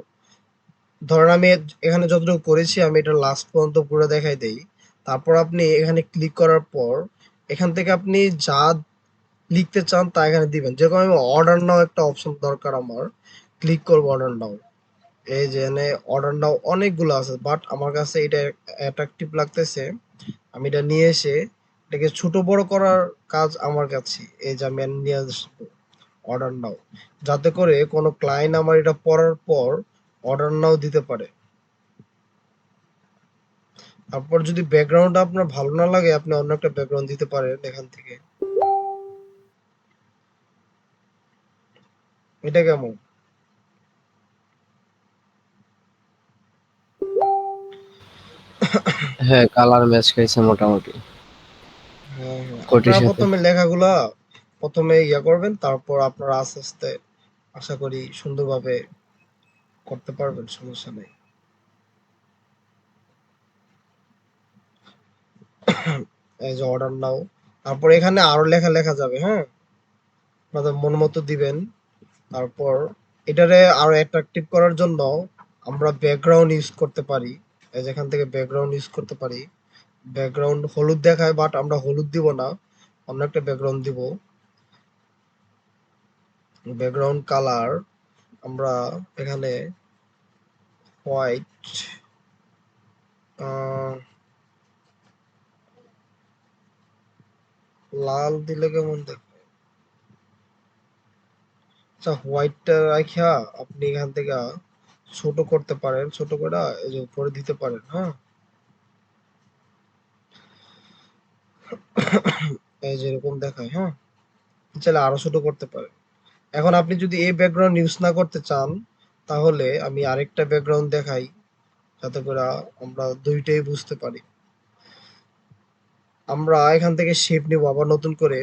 ধরেন আমি এখানে যতটুকু করেছি আমি এটা লাস্ট পর্যন্ত পুরো দেখাই দেই। তারপর আপনি এখানে ক্লিক করার পর এখান থেকে আপনি যা লিখতে চান তা এখানে দিবেন। যেরকম আমি অর্ডার নাও একটা অপশন দরকার আমার, ক্লিক করবো অর্ডার নাও। এই যে এখানে অর্ডার নাও অনেকগুলো আছে, বাট আমার কাছে এটা অ্যাট্রাকটিভ লাগতেছে। আমি এটা নিয়ে এসে এটাকে ছোট বড় করার কাজ আমার কাছে। এই যে আমি নিয়ে আসবো অর্ডার নাও, যাতে করে কোনো ক্লায়েন্ট আমার এটা পড়ার পর অর্ডার নাও দিতে পারে। তারপর যদি ব্যাকগ্রাউন্ড আপনার ভালো না লাগে আপনি অন্য একটা ব্যাকগ্রাউন্ড দিতে পারেন এখান থেকে। এটা কেমন? হ্যাঁ, কালার ম্যাচ খাইছে মোটামুটি হ্যাঁ, হ্যাঁ। কোটির আপনারা সাথে। প্রথমে লেখাগুলা প্রথমে ইয়া করবেন, তারপর আপনারা আস্তে আস্তে আশা করি সুন্দরভাবে করতে পারবেন, সমস্যা নেই। এই যে অর্ডার নাও, তারপর এখানে আরো লেখা লেখা যাবে। হ্যাঁ, আপনাদের মন মতো দিবেন। তারপর এটারে আরো অ্যাট্রাকটিভ করার জন্য আমরা ব্যাকগ্রাউন্ড ইউজ করতে পারি। এই যেখান থেকে ব্যাকগ্রাউন্ড ইউজ করতে পারি। ব্যাকগ্রাউন্ড হলুদ দেখায়, বাট আমরা হলুদ দিব না, অন্য একটা ব্যাকগ্রাউন্ড দিব। ব্যাকগ্রাউন্ড কালার আমরা এখানে হোয়াইট, লাল দিলে কেমন দেখ। আচ্ছা, হোয়াইটটা রাখা আপনি এখান থেকে ছোট করতে পারেন, ছোট করে এই যে উপরে দিতে পারেন। হ্যাঁ, এই যে এরকম দেখায়। হ্যাঁ, চাইলে আরো ছোট করতে পারেন। এখন আপনি যদি এই ব্যাকগ্রাউন্ড ইউজ না করতে চান, তাহলে আমি আরেকটা ব্যাকগ্রাউন্ড দেখাই, যাতে করে আমরা দুইটাই বুঝতে পারি। আমরা এখান থেকে শেপ নিব আবার নতুন করে।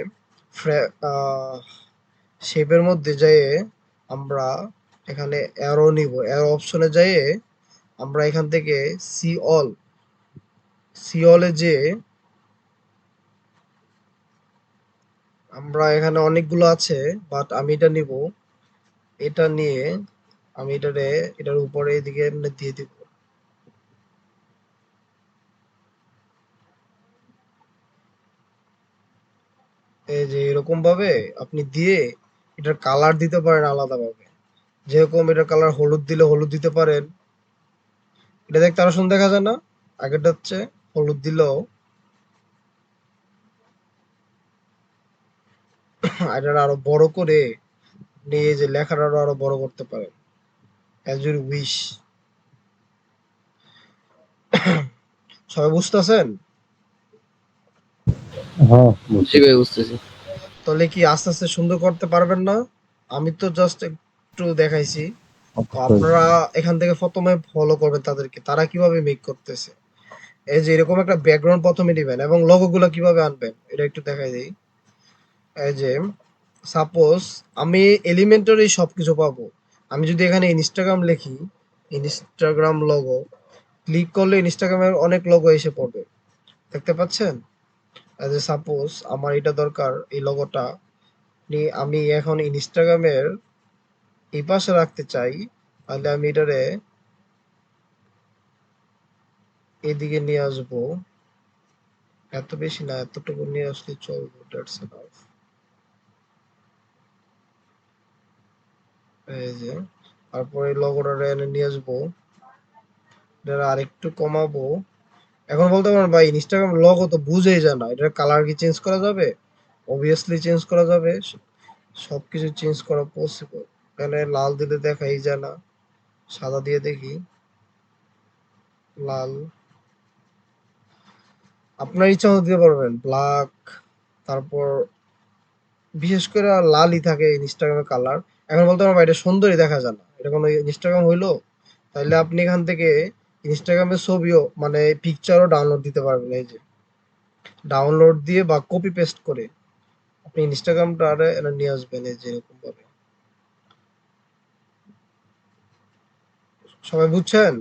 শেপের মধ্যে যেয়ে আমরা এখানে অ্যারো নিব, অ্যারো অপশনে যেয়ে আমরা এখান থেকে সি অল, সি অলে যে আমরা এখানে অনেকগুলো আছে, বাট আমি এটা নিব। এটা নিয়ে আমি এটার উপরে এদিকে এমনি দিয়ে দিব। এই যে এরকম ভাবে আপনি দিয়ে এটার কালার দিতে পারেন আলাদাভাবে। যেরকম এটার কালার হলুদ দিলে হলুদ দিতে পারেন। এটা দেখতে আরো সুন্দর দেখা যায় না? আগেরটা হচ্ছে হলুদ দিলেও এটা আরো বড় করে আপনি এই যে লেখাটা আরো বড় করতে পারেন, অ্যাজ ইউর উইশ। সবাই বুঝতেছেন? হ্যাঁ, জি বুঝছি। ভাই, বুঝতেছি। তাহলে কি আস্তে আস্তে সুন্দর করতে পারবেন না? আমি তো জাস্ট একটু দেখাইছি। তো অবশ্যই। আপনারা এখান থেকে প্রথমে ফলো করবেন তাদেরকে, তারা কিভাবে মেক করতেছে। এই যে এরকম একটা ব্যাকগ্রাউন্ড প্রথমে নিবেন এবং লোগো গুলো কিভাবে আনবেন এটা একটু দেখাই দিই। এই যে সাপোজ আমি এলিমেন্টারি সবকিছু পাবো। আমি যদি এখানে ইনস্টাগ্রাম লিখি, ইনস্টাগ্রাম লোগো ক্লিক করলে ইনস্টাগ্রামের অনেক লোগো এসে পড়বে, দেখতে পাচ্ছেন? এই যে সাপোজ আমার এটা দরকার, এই লোগোটা নিয়ে আমি এখন ইনস্টাগ্রামের এই পাশে রাখতে চাই, তাহলে আমি এটারে এদিকে নিয়ে আসবো। এত বেশি না, এতটুকু নিয়ে আসলে চলবে, দ্যাটস এনাফ। এই যে তারপরে লোগোটা এনে নিয়ে আসবো, এটা আরেকটু কমাবো। এখন বলতে পারেন ভাই ইনস্টাগ্রাম লোগো তো বুঝেই যায় না, এটার কালার কি চেঞ্জ করা যাবে? অবভিয়াসলি চেঞ্জ করা যাবে, সবকিছু চেঞ্জ করা পসিবল। এখানে লাল দিলে দেখাই যায় না, সাদা দিয়ে দেখি। লাল, আপনার ইচ্ছা মতো দিতে পারবেন, ব্ল্যাক। তারপর বিশেষ করে লালই থাকে ইনস্টাগ্রামের কালার। এখন বলতে পারবো এটা সুন্দরই দেখা যায় না, এটা কোনো ইনস্টাগ্রাম হইলো? তাইলে আপনি এখান থেকে ইনস্টাগ্রামের ছবিও মানে পিকচারও ডাউনলোড দিতে পারবেন। এই যে ডাউনলোড দিয়ে বা কপি পেস্ট করে আপনি ইনস্টাগ্রামটা আরে এনে নিয়ে আসবেন, এই যে এরকম ভাবে। সবাই বুঝছেন?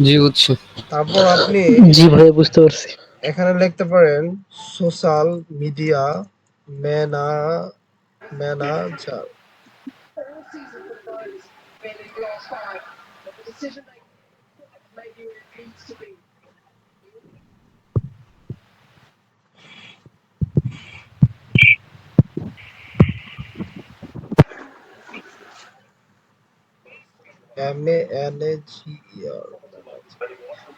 জি বুঝছি। তারপর আপনি জি ভাইয়া বুঝতে পারছি। এখানে লিখতে পারেন সোশ্যাল মিডিয়া ম্যানা ম্যানেজার। MANAGER।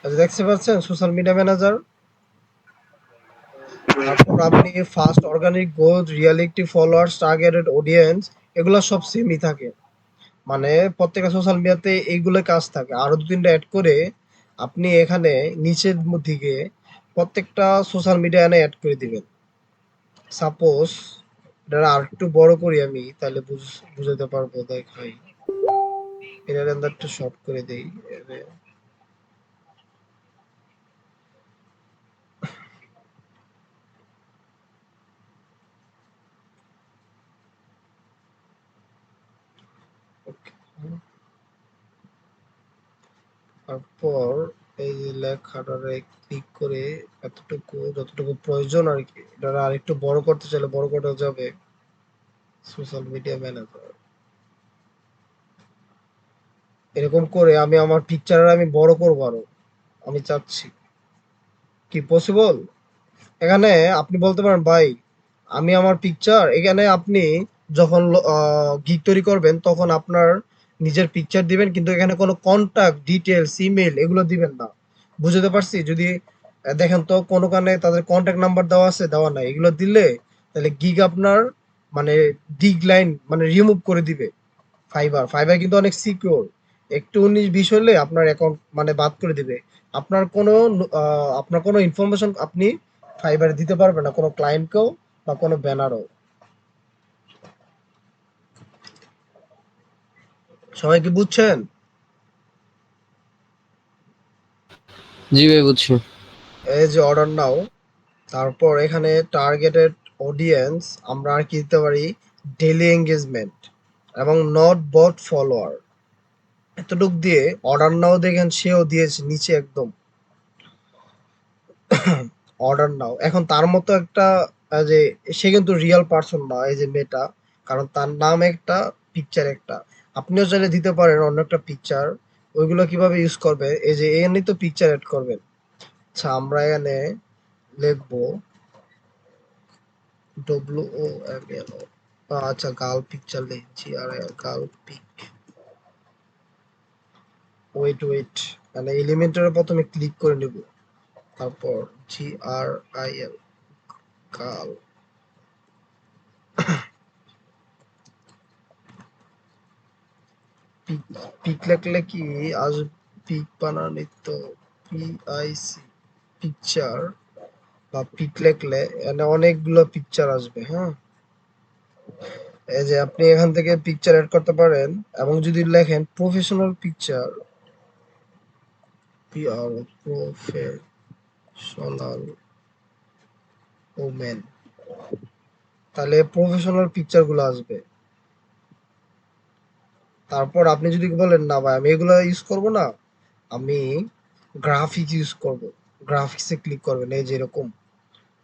আচ্ছা, দেখতে পাচ্ছেন সোশ্যাল মিডিয়া ম্যানেজার। তারপর আপনি first organic growth, reality, followers, targeted audience, এগুলো সব সেমই থাকে। মানে প্রত্যেকটা সোশ্যাল মিডিয়াতে এইগুলো কাজ থাকে। আরো দু তিনটা অ্যাড করে আপনি এখানে নিচের দিকে প্রত্যেকটা সোশ্যাল মিডিয়া এনে অ্যাড করে দিবেন। সাপোজ এটা আর একটু বড় করি আমি, তাহলে বুঝাতে পারবো। দেখাই, এটার আমরা একটু শর্ট করে দেই। তারপর এই যে লেখাটারে ক্লিক করে এতটুকু যতটুকু প্রয়োজন আর কি, এটা আরেকটু বড় করতে চাইলে বড় করা যাবে। সোশ্যাল মিডিয়া ম্যানেজার এরকম করে আমি আমার পিকচার আমি বড় করবো আরো, আমি চাচ্ছি। কি পসিবল? এখানে আপনি বলতে পারেন ভাই আমি আমার পিকচার এখানে, আপনি যখন গিগ তৈরি করবেন তখন আপনার নিজের পিকচার দিবেন, কিন্তু এখানে কোনো কন্টাক্ট ডিটেলস ইমেল এগুলো দিবেন না। বুঝতে পারছি? যদি দেখেন তো কোনো কারণে তাদের কন্টাক্ট নাম্বার দেওয়া আছে, দেওয়া নাই, এগুলো দিলে তাহলে গিগ আপনার মানে ডিক্লাইন মানে রিমুভ করে দিবে। ফাইবার কিন্তু অনেক সিকিউর। একটু 19-20 হলে আপনার অ্যাকাউন্ট মানে বাদ করে দিবে। আপনার কোনো ইনফরমেশন আপনি ফাইবারে দিতে পারবে না, কোনো ক্লায়েন্টকেও বা কোনো ব্যানারও। সবাই কি বুঝছেন? জি ভাই বুঝছি। এই যে অর্ডার নাও, তারপর এখানে টার্গেটেড অডিয়েন্স আমরা আর কি দিতে পারি, ডেইলি এঙ্গেজমেন্ট এবং নট বট ফলোয়ার, এতটুক দিয়ে অর্ডার নাও। দেখেন সেও দিয়েছে নিচে একদম অর্ডার নাও। এখন তার মতো একটা যে সে কিন্তু রিয়েল পারসন না, এই যে মেয়েটা, কারণ তার নাম একটা, পিকচার একটা। আপনিও চাইলে দিতে পারেন অন্য একটা পিকচার। ওইগুলো কিভাবে ইউজ করবে, এই যে এখানে তো পিকচার এড করবেন। আচ্ছা, আমরা এখানে লিখবো WOML। আচ্ছা, গার্ল পিকচার লিখছি, আর গার্ল পিক। ওয়েট, মানে এলিমেন্টের প্রথমে ক্লিক করে নেব, তারপর GRIL, গার্ল। পিক, পিক লিখলে কি আজ, পিক বানানি তো PIC, পিকচার বা পিক লিখলে এখানে অনেকগুলো পিকচার আসবে। হ্যাঁ, এই যে আপনি এখান থেকে পিকচার এড করতে পারেন, এবং যদি লেখেন প্রফেশনাল পিকচার, প্রফেশনাল ওমেন, তাহলে প্রফেশনাল পিকচার গুলো আসবে। তারপর আপনি যদি বলেন না ভাই আমি এগুলো ইউজ করব না, আমি গ্রাফিক্স ইউজ করব, গ্রাফিক্সে ক্লিক করবেন। এই যে এরকম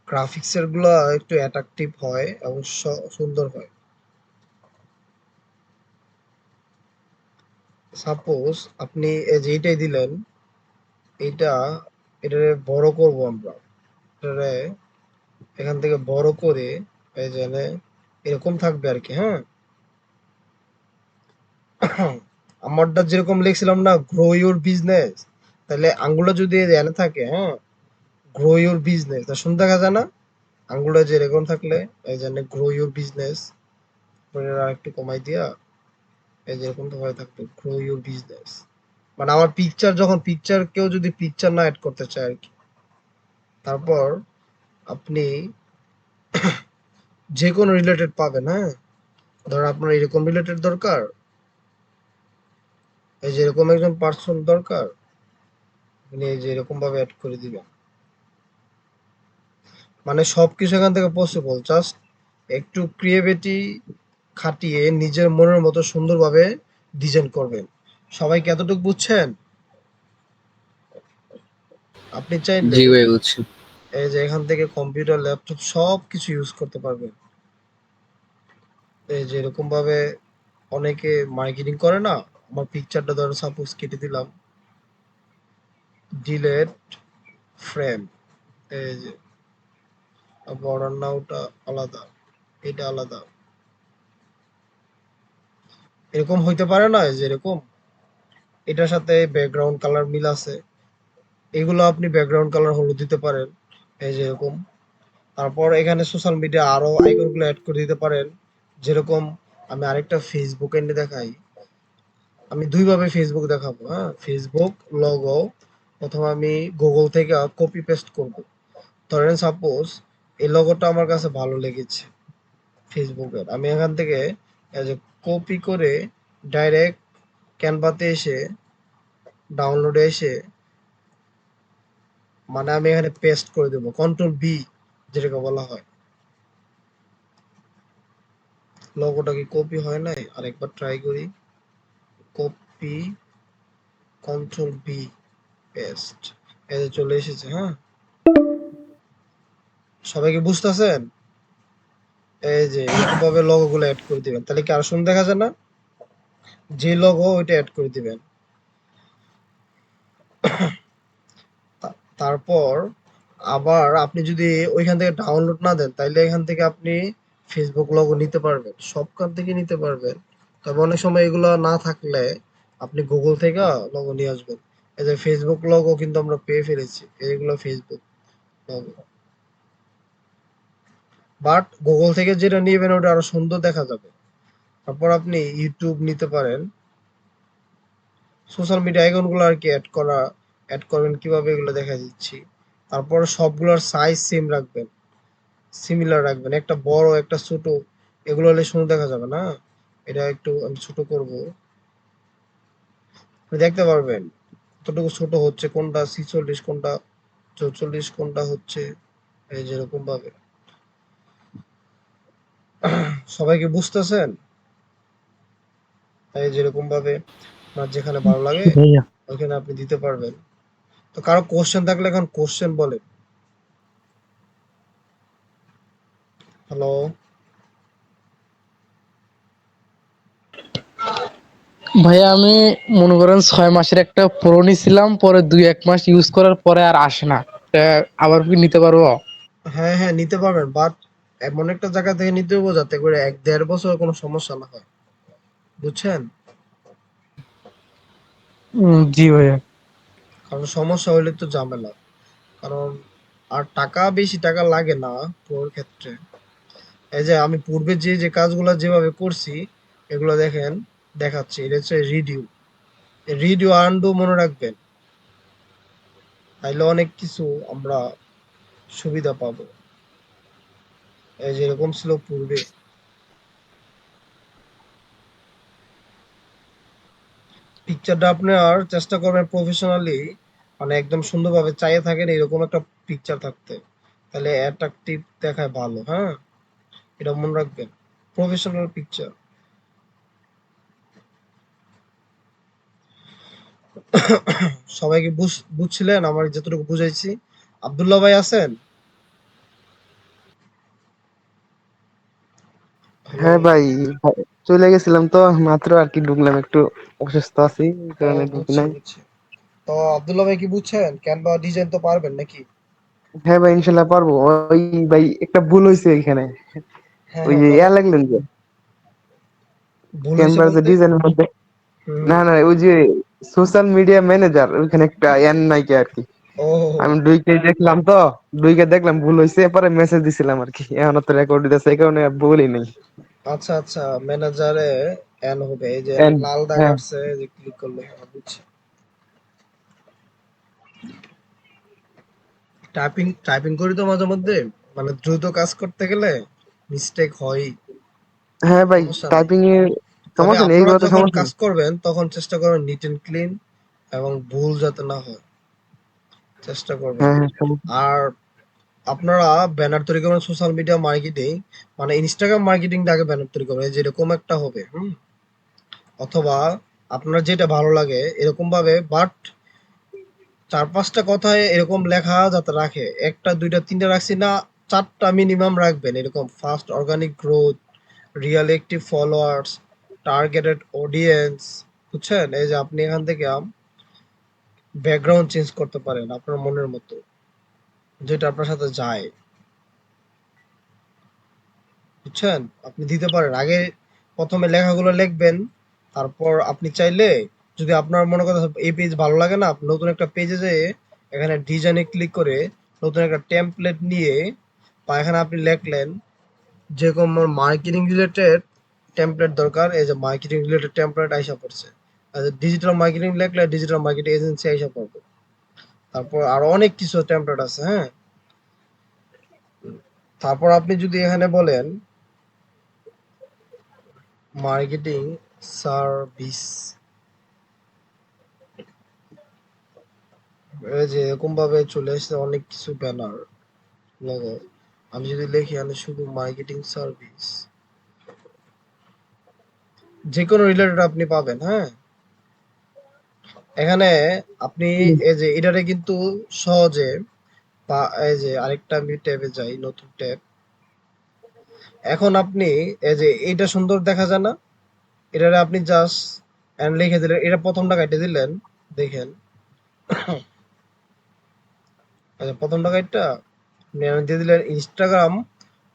গ্রাফিক্সের গুলো একটু অ্যাট্রাকটিভ হয় এবং সুন্দর হয়। সাপোজ আপনি এই যে এইটাই দিলেন, এইটা এটারে বড় করব আমরা। এটারে এখান থেকে বড় করে এই যে এরকম থাকবে আর কি, হ্যাঁ। আমারটা যেরকম লিখছিলাম না, গ্রো ইউর বিজনেস, তাহলে আঙ্গুলটা যদি এনে থাকে, হ্যাঁ, গ্রো ইউর বিজনেস, তা সুন্দর দেখা যায় না? আঙ্গুলটা যে এরকম থাকলে এই জন্য গ্রো ইউর বিজনেস, আর একটু কমাই দিয়া এই যে এরকম তো হয়ে থাকতো গ্রো ইউর বিজনেস। মানে আমার পিকচার, যখন পিকচার কেউ যদি পিকচার না অ্যাড করতে চায় আর কি, তারপর আপনি যে কোনো রিলেটেড পাবেন, হ্যাঁ। ধর আপনার এরকম রিলেটেড দরকার, এই যে এরকম একজন পার্সন দরকার, আপনি এই যে এরকম ভাবে অ্যাড করে দিবেন। মানে সবকিছু এখান থেকে পসিবল, জাস্ট একটু ক্রিয়েটিভিটি খাটিয়ে নিজের মনের মতো সুন্দরভাবে ডিজাইন করবেন। সবাই কি এতটুকু বুঝছেন? আপনি চাইলে জি ভাই বুঝছি। এই যে এখান থেকে কম্পিউটার, ল্যাপটপ সবকিছু ইউজ করতে পারবেন। এই যে এরকম ভাবে অনেকে মার্কেটিং করে না। আমার পিকচারটা ধরো সাপোজ কেটে দিলাম, ডিলেট ফ্রেম, এই যে বর্ডার নাওটা আলাদা, এটা আলাদা, এরকম হইতে পারে না? এই যে এরকম এটার সাথে ব্যাকগ্রাউন্ড কালার মিল আছে, এগুলো আপনি ব্যাকগ্রাউন্ড কালার হলুদ দিতে পারেন, এই যে এরকম। তারপর এখানে সোশ্যাল মিডিয়া আরো আইকন গুলো অ্যাড করে দিতে পারেন, যেরকম আমি আরেকটা ফেসবুক এনে দেখাই। আমি দুইভাবে ফেসবুক দেখাবো, হ্যাঁ। ফেসবুক লগো প্রথমে আমি গুগল থেকে কপি পেস্ট করব। ধরেন সাপোজ এই লগোটা আমার কাছে ভালো লেগেছে ফেসবুকের, আমি এখান থেকে এই যে কপি করে ডাইরেক্ট ক্যানভাতে এসে, ডাউনলোডে এসে, মানে আমি এখানে পেস্ট করে দেবো, কন্ট্রোল বি যেটাকে বলা হয়। লোগোটা কি কপি হয় নাই? আরেকবার ট্রাই করি। কপি, কন্ট্রোল বি, পেস্ট, এই যে চলে এসেছে, হ্যাঁ। সবাই কি বুঝতেছেন? এই যে এরকম ভাবে লোগো গুলো অ্যাড করে দিবেন, তাহলে কি আরো সুন্দর দেখা যায় না? যে লোগো ওইটা অ্যাড করে দিবেন। তারপর আবার আপনি যদি ওইখান থেকে ডাউনলোড না দেন, তাইলে এখান থেকে আপনি ফেসবুক লোগো নিতে পারবেন, সবখান থেকে নিতে পারবেন। তবে অনেক সময় এগুলো না থাকলে আপনি গুগল থেকে লোগো নিয়ে আসবেন। এই যে ফেসবুক লোগো কিন্তু আমরা পেয়ে ফেলেছি, এইগুলো ফেসবুক লোগো। বাট গুগল থেকে যেটা নিবেন ওটা আরো সুন্দর দেখা যাবে। তারপর আপনি ইউটিউব নিতে পারেন। সোশ্যাল মিডিয়া আইকন গুলো আর কি অ্যাড করবেন কিভাবে এগুলো দেখা দিচ্ছি। তারপর সবগুলোর সাইজ সেম রাখবেন, সিমিলার রাখবেন, একটা বড় একটা ছোট, এগুলো হলে সুন্দর দেখা যাবে না। এটা একটু আমি ছোট করব, আপনি দেখতে পারবেন কতটুকু ছোট হচ্ছে, কোনটা 46, কোনটা 44, কোনটা হচ্ছে এই যেরকম ভাবে। সবাইকে বুঝতেছেন? এই যেরকম ভাবে আপনার যেখানে ভালো লাগে জি ভাইয়া। ওইখানে আপনি দিতে পারবেন। তো কারো কোশ্চেন থাকলে এখন কোশ্চেন বলেন। হ্যালো। ভাইয়া আমি মনে করেন 6 মাসের একটা প্রো নিছিলাম, পরে 2-1 মাস ইউজ করার পরে আর আসে না। তা আবার কি নিতে পারবো? হ্যাঁ হ্যাঁ নিতে পারবেন, বাট এমন একটা জায়গা থেকে নিতে হবে যাতে করে 1-1.5 বছর কোনো সমস্যা না হয়, বুঝছেন? জি ভাইয়া। কারণ সমস্যা হইলে তো ঝামেলা। কারণ আর টাকা, বেশি টাকা লাগে না প্রোর ক্ষেত্রে। এই যে আমি পূর্বে যে যে কাজগুলো যেভাবে করছি, এগুলো দেখেন, দেখাচ্ছি। এটা হচ্ছে রিডিউ, রিডিউ আন্ডু মনে রাখবেন, তাইলে অনেক কিছু আমরা সুবিধা পাবো। এই যে এরকম ছিল পূর্বে। পিকচারটা আপনি আর চেষ্টা করবেন প্রফেশনালি, মানে একদম সুন্দরভাবে চাইয়ে থাকেন এরকম একটা পিকচার থাকতে, তাহলে অ্যাট্রাকটিভ দেখায় ভালো, হ্যাঁ। এটা মনে রাখবেন, প্রফেশনাল পিকচার। সবাইকে বুঝছিলেন আমার যতটুকু বুঝাইছি? আব্দুল্লাহ ভাই আছেন? হ্যালো। হ্যাঁ ভাই, চলে গেছিলাম তো মাত্র আর কি, ঢুকলাম, একটু অসুস্থ আছি এই ও কারণে ঢুকি বুঝছি নাই। বুঝছি। তো আব্দুল্লাহ ভাই কি বুঝছেন ক্যানভা ডিজাইন তো পারবেন নাকি? হ্যাঁ ভাই ইনশাল্লাহ পারবো। ওই ভাই একটা ভুল হয়েছে এখানে। হ্যাঁ ওই হ্যাঁ যে বলেন। লাগলেন যে ভুল হয়েছে ক্যানভার যে বলতে? ডিজাইনের মধ্যে, হুম। না না ওই যে সোশ্যাল মিডিয়া ম্যানেজার ওইখানে একটা এন নাই কি আর কি। ও আমি দুইকে দেখলাম ভুল হয়েছে, পরে মেসেজ দিছিলাম আর কি, এখন তো রেকর্ড দিতেছে এই কারণে আর ভুলই নেই। আচ্ছা আচ্ছা, ম্যানেজারে এন হবে, এই যে এন, লাল দাগ হ্যাঁ আসছে, এই যে ক্লিক করলে বুঝছি। টাইপিং টাইপিং করি তো মাঝে মধ্যে, মানে দ্রুত কাজ করতে গেলে মিস্টেক হয়। হ্যাঁ ভাই সমস্যা নাই। টাইপিং এর তবে সমস্যা নেই, আপনারা এইগুলো তো যখন সমস্যা কাজ নেই। করবেন তখন চেষ্টা করবেন নিট এন্ড ক্লিন এবং ভুল যাতে না হয়, চেষ্টা করবেন। হ্যাঁ হ্যাঁ সমস্যা। আর আপনারা ব্যানার তৈরি করবেন সোশ্যাল মিডিয়া মার্কেটিং, মানে ইনস্টাগ্রাম মার্কেটিং আগে ব্যানার তৈরি করবেন, এই যে এরকম একটা হবে, অথবা আপনার যেটা ভালো লাগে এরকম ভাবে, বাট চার পাঁচটা কথায় এরকম লেখা যাতে রাখে, একটা দুইটা তিনটা রাখছি না, চারটা মিনিমাম রাখবেন, এরকম first organic growth, real active followers, targeted audience. বুঝছেন, এই যে আপনি এখান থেকে ব্যাকগ্রাউন্ড চেঞ্জ করতে পারেন আপনার মনের মতো, যেটা আপনার সাথে যায়। বুঝছেন, আপনি দিতে পারেন আগে, প্রথমে লেখাগুলো লিখবেন, তারপর আপনি চাইলে, যদি আপনার মনে করেন এই পেজ ভালো লাগে না, আপনি নতুন একটা পেজে যেয়ে এখানে ডিজাইনে ক্লিক করে নতুন একটা টেমপ্লেট নিয়ে, বা এখানে আপনি লিখলেন যেরকম আমার মার্কেটিং রিলেটেড টেমপ্লেট দরকার, এই যে মার্কেটিং রিলেটেড টেমপ্লেট আইসা পড়ছে। ডিজিটাল মার্কেটিং লিখলে ডিজিটাল মার্কেটিং এজেন্সি আইসা পড়বে। তারপর আরো অনেক কিছু টেমপ্লেট আছে, হ্যাঁ। তারপর আপনি যদি এখানে বলেন মার্কেটিং সার্ভিস, এই যে এরকম ভাবে চলে এসেছে অনেক কিছু ব্যানার, লোগো। আমি যদি লিখি এখানে শুধু মার্কেটিং সার্ভিস, যে কোনো রিলেটেড আপনি পাবেন, হ্যাঁ। এখানে আপনি এই যে এটারে কিন্তু সহজে, বা এই যে আরেকটা আমি ট্যাবে যাই, নতুন ট্যাব। এখন আপনি এই যে এইটা সুন্দর দেখা যায় না, এটারে আপনি জাস্ট লিখে দিলেন, এটা প্রথমটা কাটে দিলেন, দেখেন, এই যে প্রথমটা কাটটা আপনি এখানে দিয়ে দিলেন ইনস্টাগ্রাম,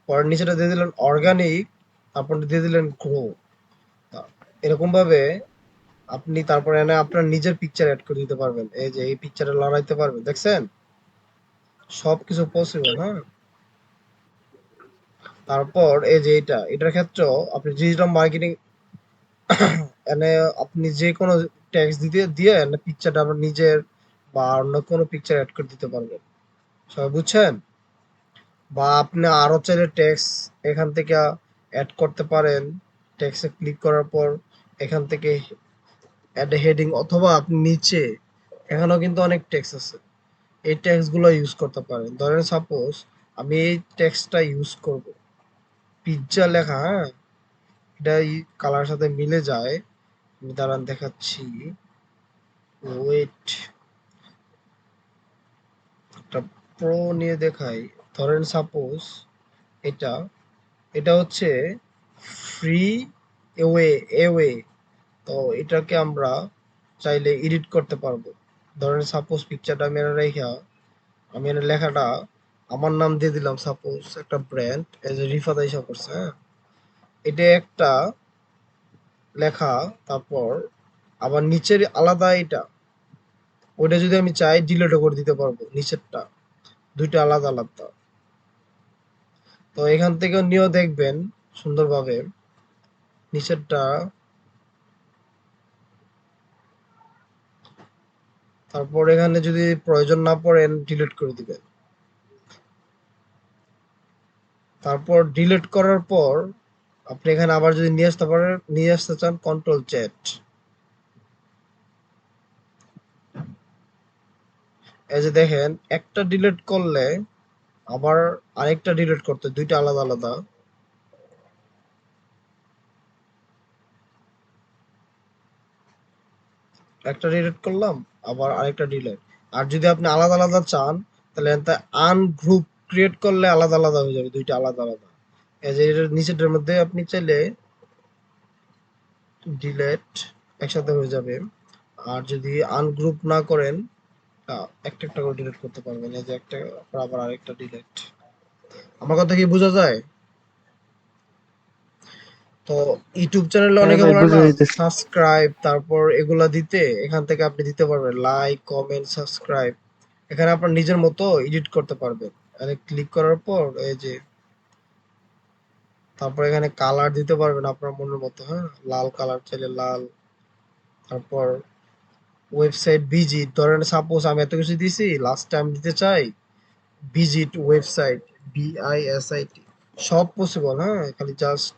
পরের নিচেটা দিয়ে দিলেন অর্গানিক, তারপর দিয়ে দিলেন গ্রো। এরকম ভাবে আপনি তারপরে এনে আপনার নিজের পিকচার অ্যাড করে দিতে পারবেন, এই যে এই পিকচারে লড়াইতে পারবেন, দেখছেন, সবকিছু পসিবল, হ্যাঁ। তারপর এই যে এটার ক্ষেত্রেও আপনি ডিজিটাল মার্কেটিং এনে আপনি যে কোনো ট্যাক্স দিতে দিয়ে এনে পিকচারটা আপনার নিজের বা অন্য কোনো পিকচার অ্যাড করে দিতে পারবেন। সবাই বুঝছেন? বা আপনি আরো চাইলে ট্যাক্স এখান থেকে অ্যাড করতে পারেন। ট্যাক্সে ক্লিক করার পর এখান থেকে অ্যাড হেডিং, অথবা আপনি নিচে এখানেও কিন্তু অনেক ট্যাক্স আছে, এই ট্যাক্স গুলো ইউজ করতে পারেন। ধরেন সাপোজ আমি এই ট্যাক্সটা ইউজ করব, পিজ্জা লেখা, হ্যাঁ, এটা কালার সাথে মিলে যায়। আমি দাঁড়ান দেখাচ্ছি, ওয়েট, একটা প্রো নিয়ে দেখাই। ধরেন সাপোজ এটা, এটা হচ্ছে ফ্রি এওয়ে, এওয়ে। তো এটাকে আমরা চাইলে এডিট করতে পারবো। ধরেন সাপোজ পিকচারটা আমি এনে রেখা, আমি এনে লেখাটা আমার নাম দিয়ে দিলাম, সাপোজ একটা ব্র্যান্ড, এই যে রিফাত আইসা করছে, হ্যাঁ। এটা একটা লেখা, তারপর আবার নিচের আলাদা এটা, ওইটা যদি আমি চাই ডিলিটও করে দিতে পারবো, নিচেরটা দুইটা আলাদা আলাদা। তো এখান থেকেও নিয়েও দেখবেন সুন্দরভাবে নিচেরটা, তারপর এখানে যদি প্রয়োজন না পড়েন ডিলিট করে দিবেন। তারপর ডিলিট করার পর আপনি এখানে আবার যদি নিয়ে আসতে পারেন, নিয়ে আসতে চান, কন্ট্রোল জেড। এই যে দেখেন, একটা ডিলিট করলে আবার আরেকটা ডিলিট করতে, দুইটা আলাদা আলাদা। একটা ডিলিট করলাম, আবার আরেকটা ডিলিট। আর যদি আপনি আলাদা আলাদা চান, তাহলে আনগ্রুপ ক্রিয়েট করলে আলাদা আলাদা হয়ে যাবে, দুইটা আলাদা আলাদা। এই যে এটার নিচেটার মধ্যে আপনি চাইলে ডিলেট একসাথে হয়ে যাবে। আর যদি আনগ্রুপ না করেন একটা একটা করে ডিলিট করতে পারবেন। এই যে একটা, আবার আরেকটা ডিলিট। আমার কথা কি বোঝা যায়? তো ইউটিউব চ্যানেলে হ্যাঁ অনেকে ভাই, বলে বুঝে না যাইতেছি। সাবস্ক্রাইব, তারপর এগুলা দিতে এখান থেকে আপনি দিতে পারবেন লাইক, কমেন্ট, সাবস্ক্রাইব। এখানে আপনার নিজের মতো এডিট করতে পারবেন। এখানে ক্লিক করার পর এই যে, তারপর এখানে কালার দিতে পারবেন আপনার মনের মতো। হ্যাঁ, লাল কালার চাইলে লাল। তারপর ওয়েবসাইট ভিজিট, ধরেন সাপোজ আমি এত কিছু দিছি, লাস্ট টাইম দিতে চাই ভিজিট ওয়েবসাইট, BISIT, সব পসিবল। হ্যাঁ, খালি জাস্ট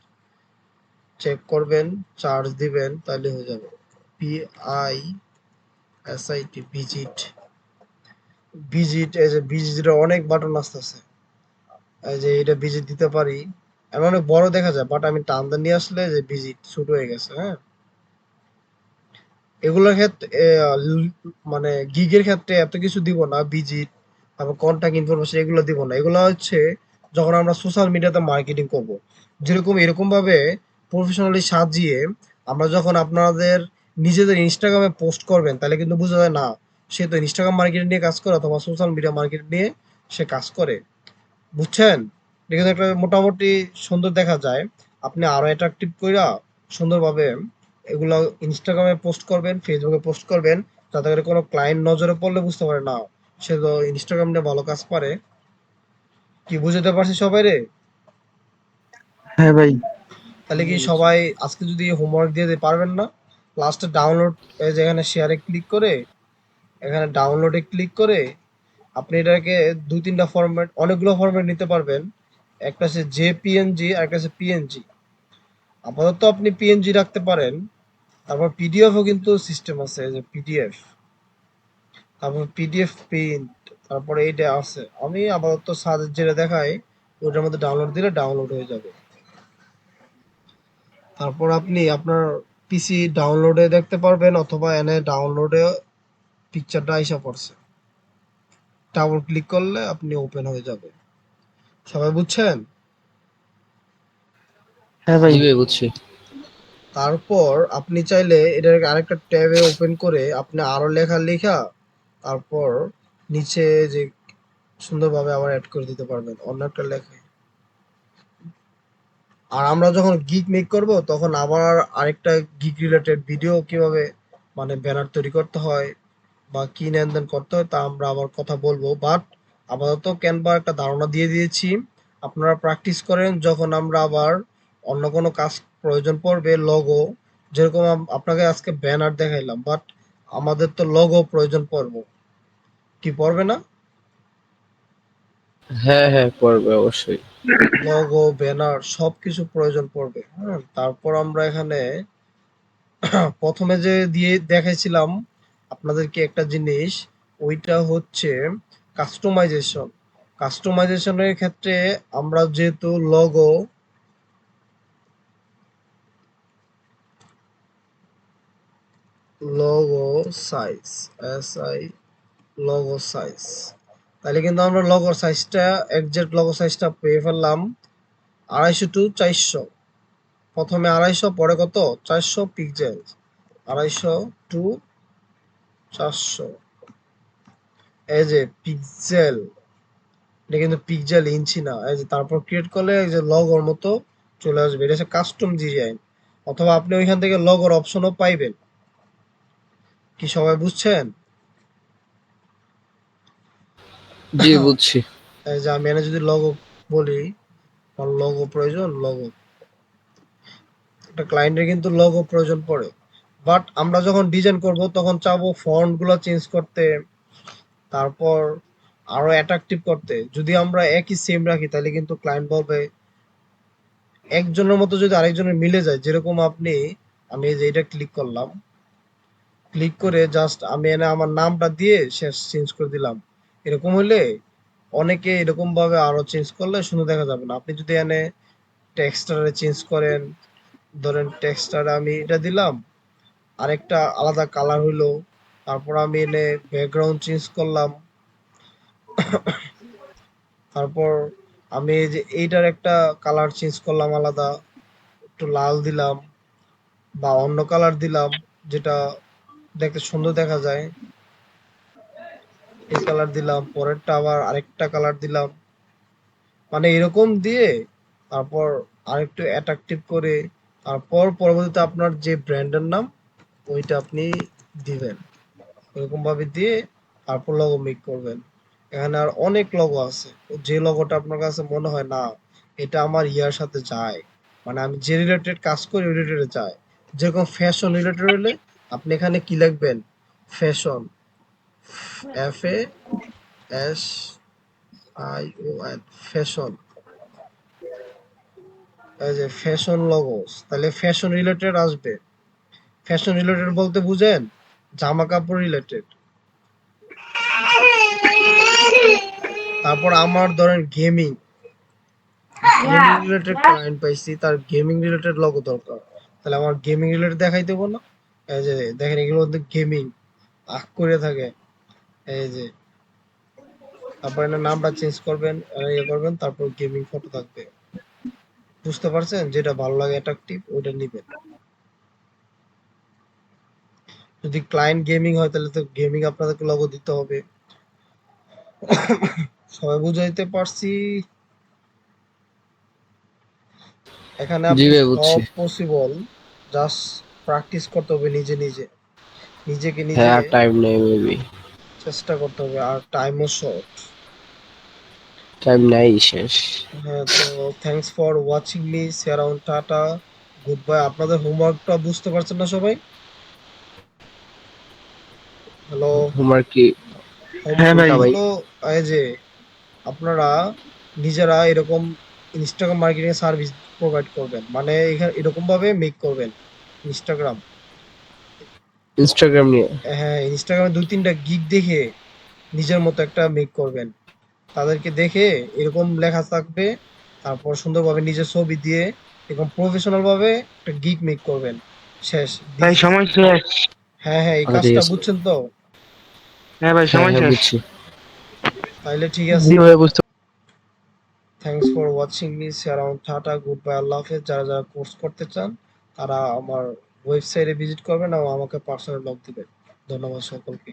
চেক করবেন, চার্জ দিবেন, তাহলে হয়ে যাবে। BISIT visit, visit. এই যে ভিজিটের অনেক বাটন আসতেছে, এই যে এটা ভিজিট দিতে পারি। আমি অনেক বড় দেখা যায়, বাট আমি টান দিয়ে নিয়ে আসলে যে ভিজিট ছোট হয়ে গেছে। হ্যাঁ, এগুলোর ক্ষেত্রে মানে গিগের ক্ষেত্রে এত কিছু দিব না। ভিজিট, তারপর কন্টাক্ট ইনফরমেশন, এগুলো দিব না। এগুলো হচ্ছে যখন আমরা সোশ্যাল মিডিয়াতে মার্কেটিং করব, যেরকম এরকম ভাবে প্রফেশনালি সাজিয়ে আমরা যখন আপনাদের নিজেদের ইনস্টাগ্রামে পোস্ট করবেন, তাহলে কিন্তু বোঝা যায় না সে তো ইনস্টাগ্রাম মার্কেটিং নিয়ে কাজ করে অথবা সোশ্যাল মিডিয়া মার্কেটিং নিয়ে সে কাজ করে। বুঝছেন? এটা কিন্তু একটা মোটামুটি সুন্দর দেখা যায়। আপনি আরো অ্যাট্রাকটিভ কইরা সুন্দরভাবে এগুলা ইনস্টাগ্রামে পোস্ট করবেন, ফেসবুকে পোস্ট করবেন, যাতে করে কোনো ক্লায়েন্ট নজরে পড়লে বুঝতে পারে না সে তো ইনস্টাগ্রাম নিয়ে ভালো কাজ পারে। কি বুঝাতে পারছি সবাইরে? হ্যাঁ ভাই। তাহলে কি সবাই আজকে যদি হোমওয়ার্ক দিয়ে দিতে পারবেন না? লাস্টে ডাউনলোড, এই যে এখানে শেয়ারে ক্লিক করে, এখানে ডাউনলোডে ক্লিক করে আপনি এটাকে ২-৩ টা ফরম্যাট, অনেকগুলো ফরম্যাট নিতে পারবেন। একটা হচ্ছে JPNG আর একটা হচ্ছে PNG। আপাতত আপনি PNG রাখতে পারেন। তারপর পিডিএফও কিন্তু সিস্টেম আছে, এই যে পিডিএফ, তারপর পিডিএফ প্রিন্ট, তারপরে এইটা আছে। আমি আপাতত সাজের যেটা দেখাই ওটার মধ্যে ডাউনলোড দিলে ডাউনলোড হয়ে যাবে। তারপর আপনি আপনার পিসি ডাউনলোডে দেখতে পারবেন অথবা এনে ডাউনলোডে পিকচারটা আইসা পড়ছে, ডাবল ক্লিক করলে আপনি ওপেন হয়ে যাবে। সবাই বুঝছেন? হ্যাঁ ভাই। জি ভাই বুঝছি। তারপর আপনি চাইলে এটাকে আরেকটা ট্যাবে ওপেন করে আপনি আরো লেখা লেখা তারপর নিচে যে সুন্দরভাবে আবার অ্যাড করে দিতে পারবেন অন্য একটা লেখায়। আর আমরা যখন গিগ মেক করব তখন আবার আরেকটা গিগ রিলেটেড ভিডিও কিভাবে মানে ব্যানার তৈরি করতে হয় বা কি লেনদেন করতে হয় তা আমরা আবার কথা বলবো। বাট আপাতত ক্যানভা একটা ধারণা দিয়ে দিয়েছি। আপনারা প্র্যাকটিস করেন, যখন আমরা আবার অন্য কোনো কাজ প্রয়োজন পড়বে, লোগো, যেরকম আপনাকে আজকে ব্যানার দেখাইলাম, বাট আমাদের তো লোগো প্রয়োজন পড়বো, কি পড়বে না? হ্যাঁ হ্যাঁ, পড়বে অবশ্যই। লোগো, ব্যানার সবকিছু প্রয়োজন পড়বে। হ্যাঁ, তারপর আমরা এখানে প্রথমে যে দিয়ে দেখাইছিলাম আপনাদেরকে একটা জিনিস, ওইটা হচ্ছে কাস্টমাইজেশন। কাস্টমাইজেশনের ক্ষেত্রে আমরা যেহেতু logo size, SI, logo size, তাহলে কিন্তু আমরা লোগোর সাইজটা, একজ্যাক্ট লোগো সাইজটা পেয়ে ফেললাম 250 টু 400। প্রথমে 250, পরে কত 400 পিক্সেল, 250 টু 400। এই যে পিক্সেল, এটা কিন্তু পিক্সেল, ইঞ্চি না। এই যে তারপর ক্রিয়েট করলে এই যে লগোর মতো চলে আসবে, এটা হচ্ছে কাস্টম ডিজাইন। অথবা আপনি ওইখান থেকে লগোর অপশনও পাইবেন। কি সবাই বুঝছেন? জি বুঝছি। এই যে আমি এনে যদি লগো বলি, আমার লগো প্রয়োজন, লগো, একটা ক্লায়েন্টের কিন্তু লগো প্রয়োজন পড়ে। বাট আমরা যখন ডিজাইন করব তখন চাবো ফন্ট গুলো চেঞ্জ করতে, তারপর আরো অ্যাট্রাকটিভ করতে। যদি আমরা একই সেম রাখি তাহলে কিন্তু ক্লায়েন্ট বলবে, একজনের মতো যদি আরেকজনের মিলে যায়, যেরকম আপনি, আমি এই যে এটা ক্লিক করলাম, ক্লিক করে জাস্ট আমি এনে আমার নামটা দিয়ে শেষ চেঞ্জ করে দিলাম। এরকম হলে অনেকে এরকম ভাবে আরো চেঞ্জ করলে সুন্দর দেখা যাবে না। আপনি যদি এনে টেক্সটারে চেঞ্জ করেন, ধরেন টেক্সটারে আমি এটা দিলাম, আরেকটা আলাদা কালার হইলো, তারপর আমি এনে ব্যাকগ্রাউন্ড চেঞ্জ করলাম, তারপর আমি এই যে এইটার একটা কালার চেঞ্জ করলাম আলাদা, একটু লাল দিলাম বা অন্য কালার দিলাম, যেটা দেখতে সুন্দর দেখা যায়। এই কালার দিলাম, পরেরটা আবার আরেকটা কালার দিলাম। মানে এরকম দিয়ে তারপর আরেকটু অ্যাট্রাকটিভ করে তারপর পরবর্তীতে আপনার যে ব্র্যান্ডের নাম ওইটা আপনি দিবেন। এরকম ভাবে দিয়ে তারপর লগো মেক করবেন। এখানে আর অনেক লগো আছে। যে লগোটা আপনার কাছে মনে হয় না এটা আমার ইয়ার সাথে যায়, মানে আমি যে রিলেটেড কাজ করি ওই রিলেটেড যায়। যেরকম ফ্যাশন রিলেটেড হলে আপনি এখানে কি লিখবেন? Fashion, FASHION, fashion. এই যে ফ্যাশন লগোস, তাহলে ফ্যাশন রিলেটেড আসবে। ফ্যাশন রিলেটেড বলতে বুঝেন জামা কাপড় রিলেটেড। তারপর আমার ধরেন গেমিং রিলেটেড ক্লায়েন্ট পাইছি, তার গেমিং রিলেটেড লগো দরকার। তাহলে আমার গেমিং রিলেটেড দেখাই দেবো না? এই যে দেখেন এগুলো কিন্তু গেমিং করে থাকে। এই যে তারপর এর নামটা চেঞ্জ করবেন, ইয়ে করবেন, তারপর গেমিং ফটো থাকবে। বুঝতে পারছেন? যেটা ভালো লাগে অ্যাট্রাকটিভ ওইটা নিবেন। যদি ক্লায়েন্ট গেমিং হয় তাহলে তো গেমিং আপনাদেরকে লগো দিতে হবে। সবাই বুঝাইতে পারছি? এখানে জি আপনি ভাই বুঝছি। সব পসিবল, জাস্ট প্র্যাকটিস করতে হবে নিজে নিজে, নিজেকে নিজে হ্যাঁ, টাইম নেই মেবি। চেষ্টা করতে হবে, আর টাইমও শর্ট। টাইম নাই শেষ। হ্যাঁ, তো thanks for watching me, see around, tata, good bye. আপনাদের হোমওয়ার্কটা বুঝতে পারছেন না সবাই? হ্যালো, হোমওয়ার্ক কি? হ্যাঁ হোমওয়ার্ক ভাই। কোনটা ভাই? হলো এই যে আপনারা নিজেরা এরকম ইনস্টাগ্রাম মার্কেটিং সার্ভিস প্রোভাইড করবেন, মানে এখানে এরকম ভাবে মেক করবেন ইনস্টাগ্রাম। ইনস্টাগ্রাম নিয়ে? হ্যাঁ, ইনস্টাগ্রামে ২-৩ টা গিগ দেখে নিজের মতো একটা মেক করবেন। তাদেরকে দেখে এরকম লেখা থাকবে, তারপর সুন্দরভাবে নিজের ছবি দিয়ে এরকম প্রফেশনাল ভাবে একটা গিগ মেক করবেন। শেষ। দিস ভাই ইজ। সময় শেষ। হ্যাঁ, হ্যাঁ, এই আচ্ছা ঠিক কাজটা আছে। বুঝছেন তো? হ্যাঁ ভাই হ্যাঁ সময় হ্যাঁ শেষ। বুঝছি। তাইলে ঠিক জি আছে। ভাইয়া বুঝতে thanks for watching me, see around, tata, good bye, Allah হাফেজ। যারা যারা কোর্স করতে চান তারা আমার ওয়েবসাইটে ভিজিট করবেন এবং আমাকে পার্সোনাল নক দিবেন। ধন্যবাদ সকলকে।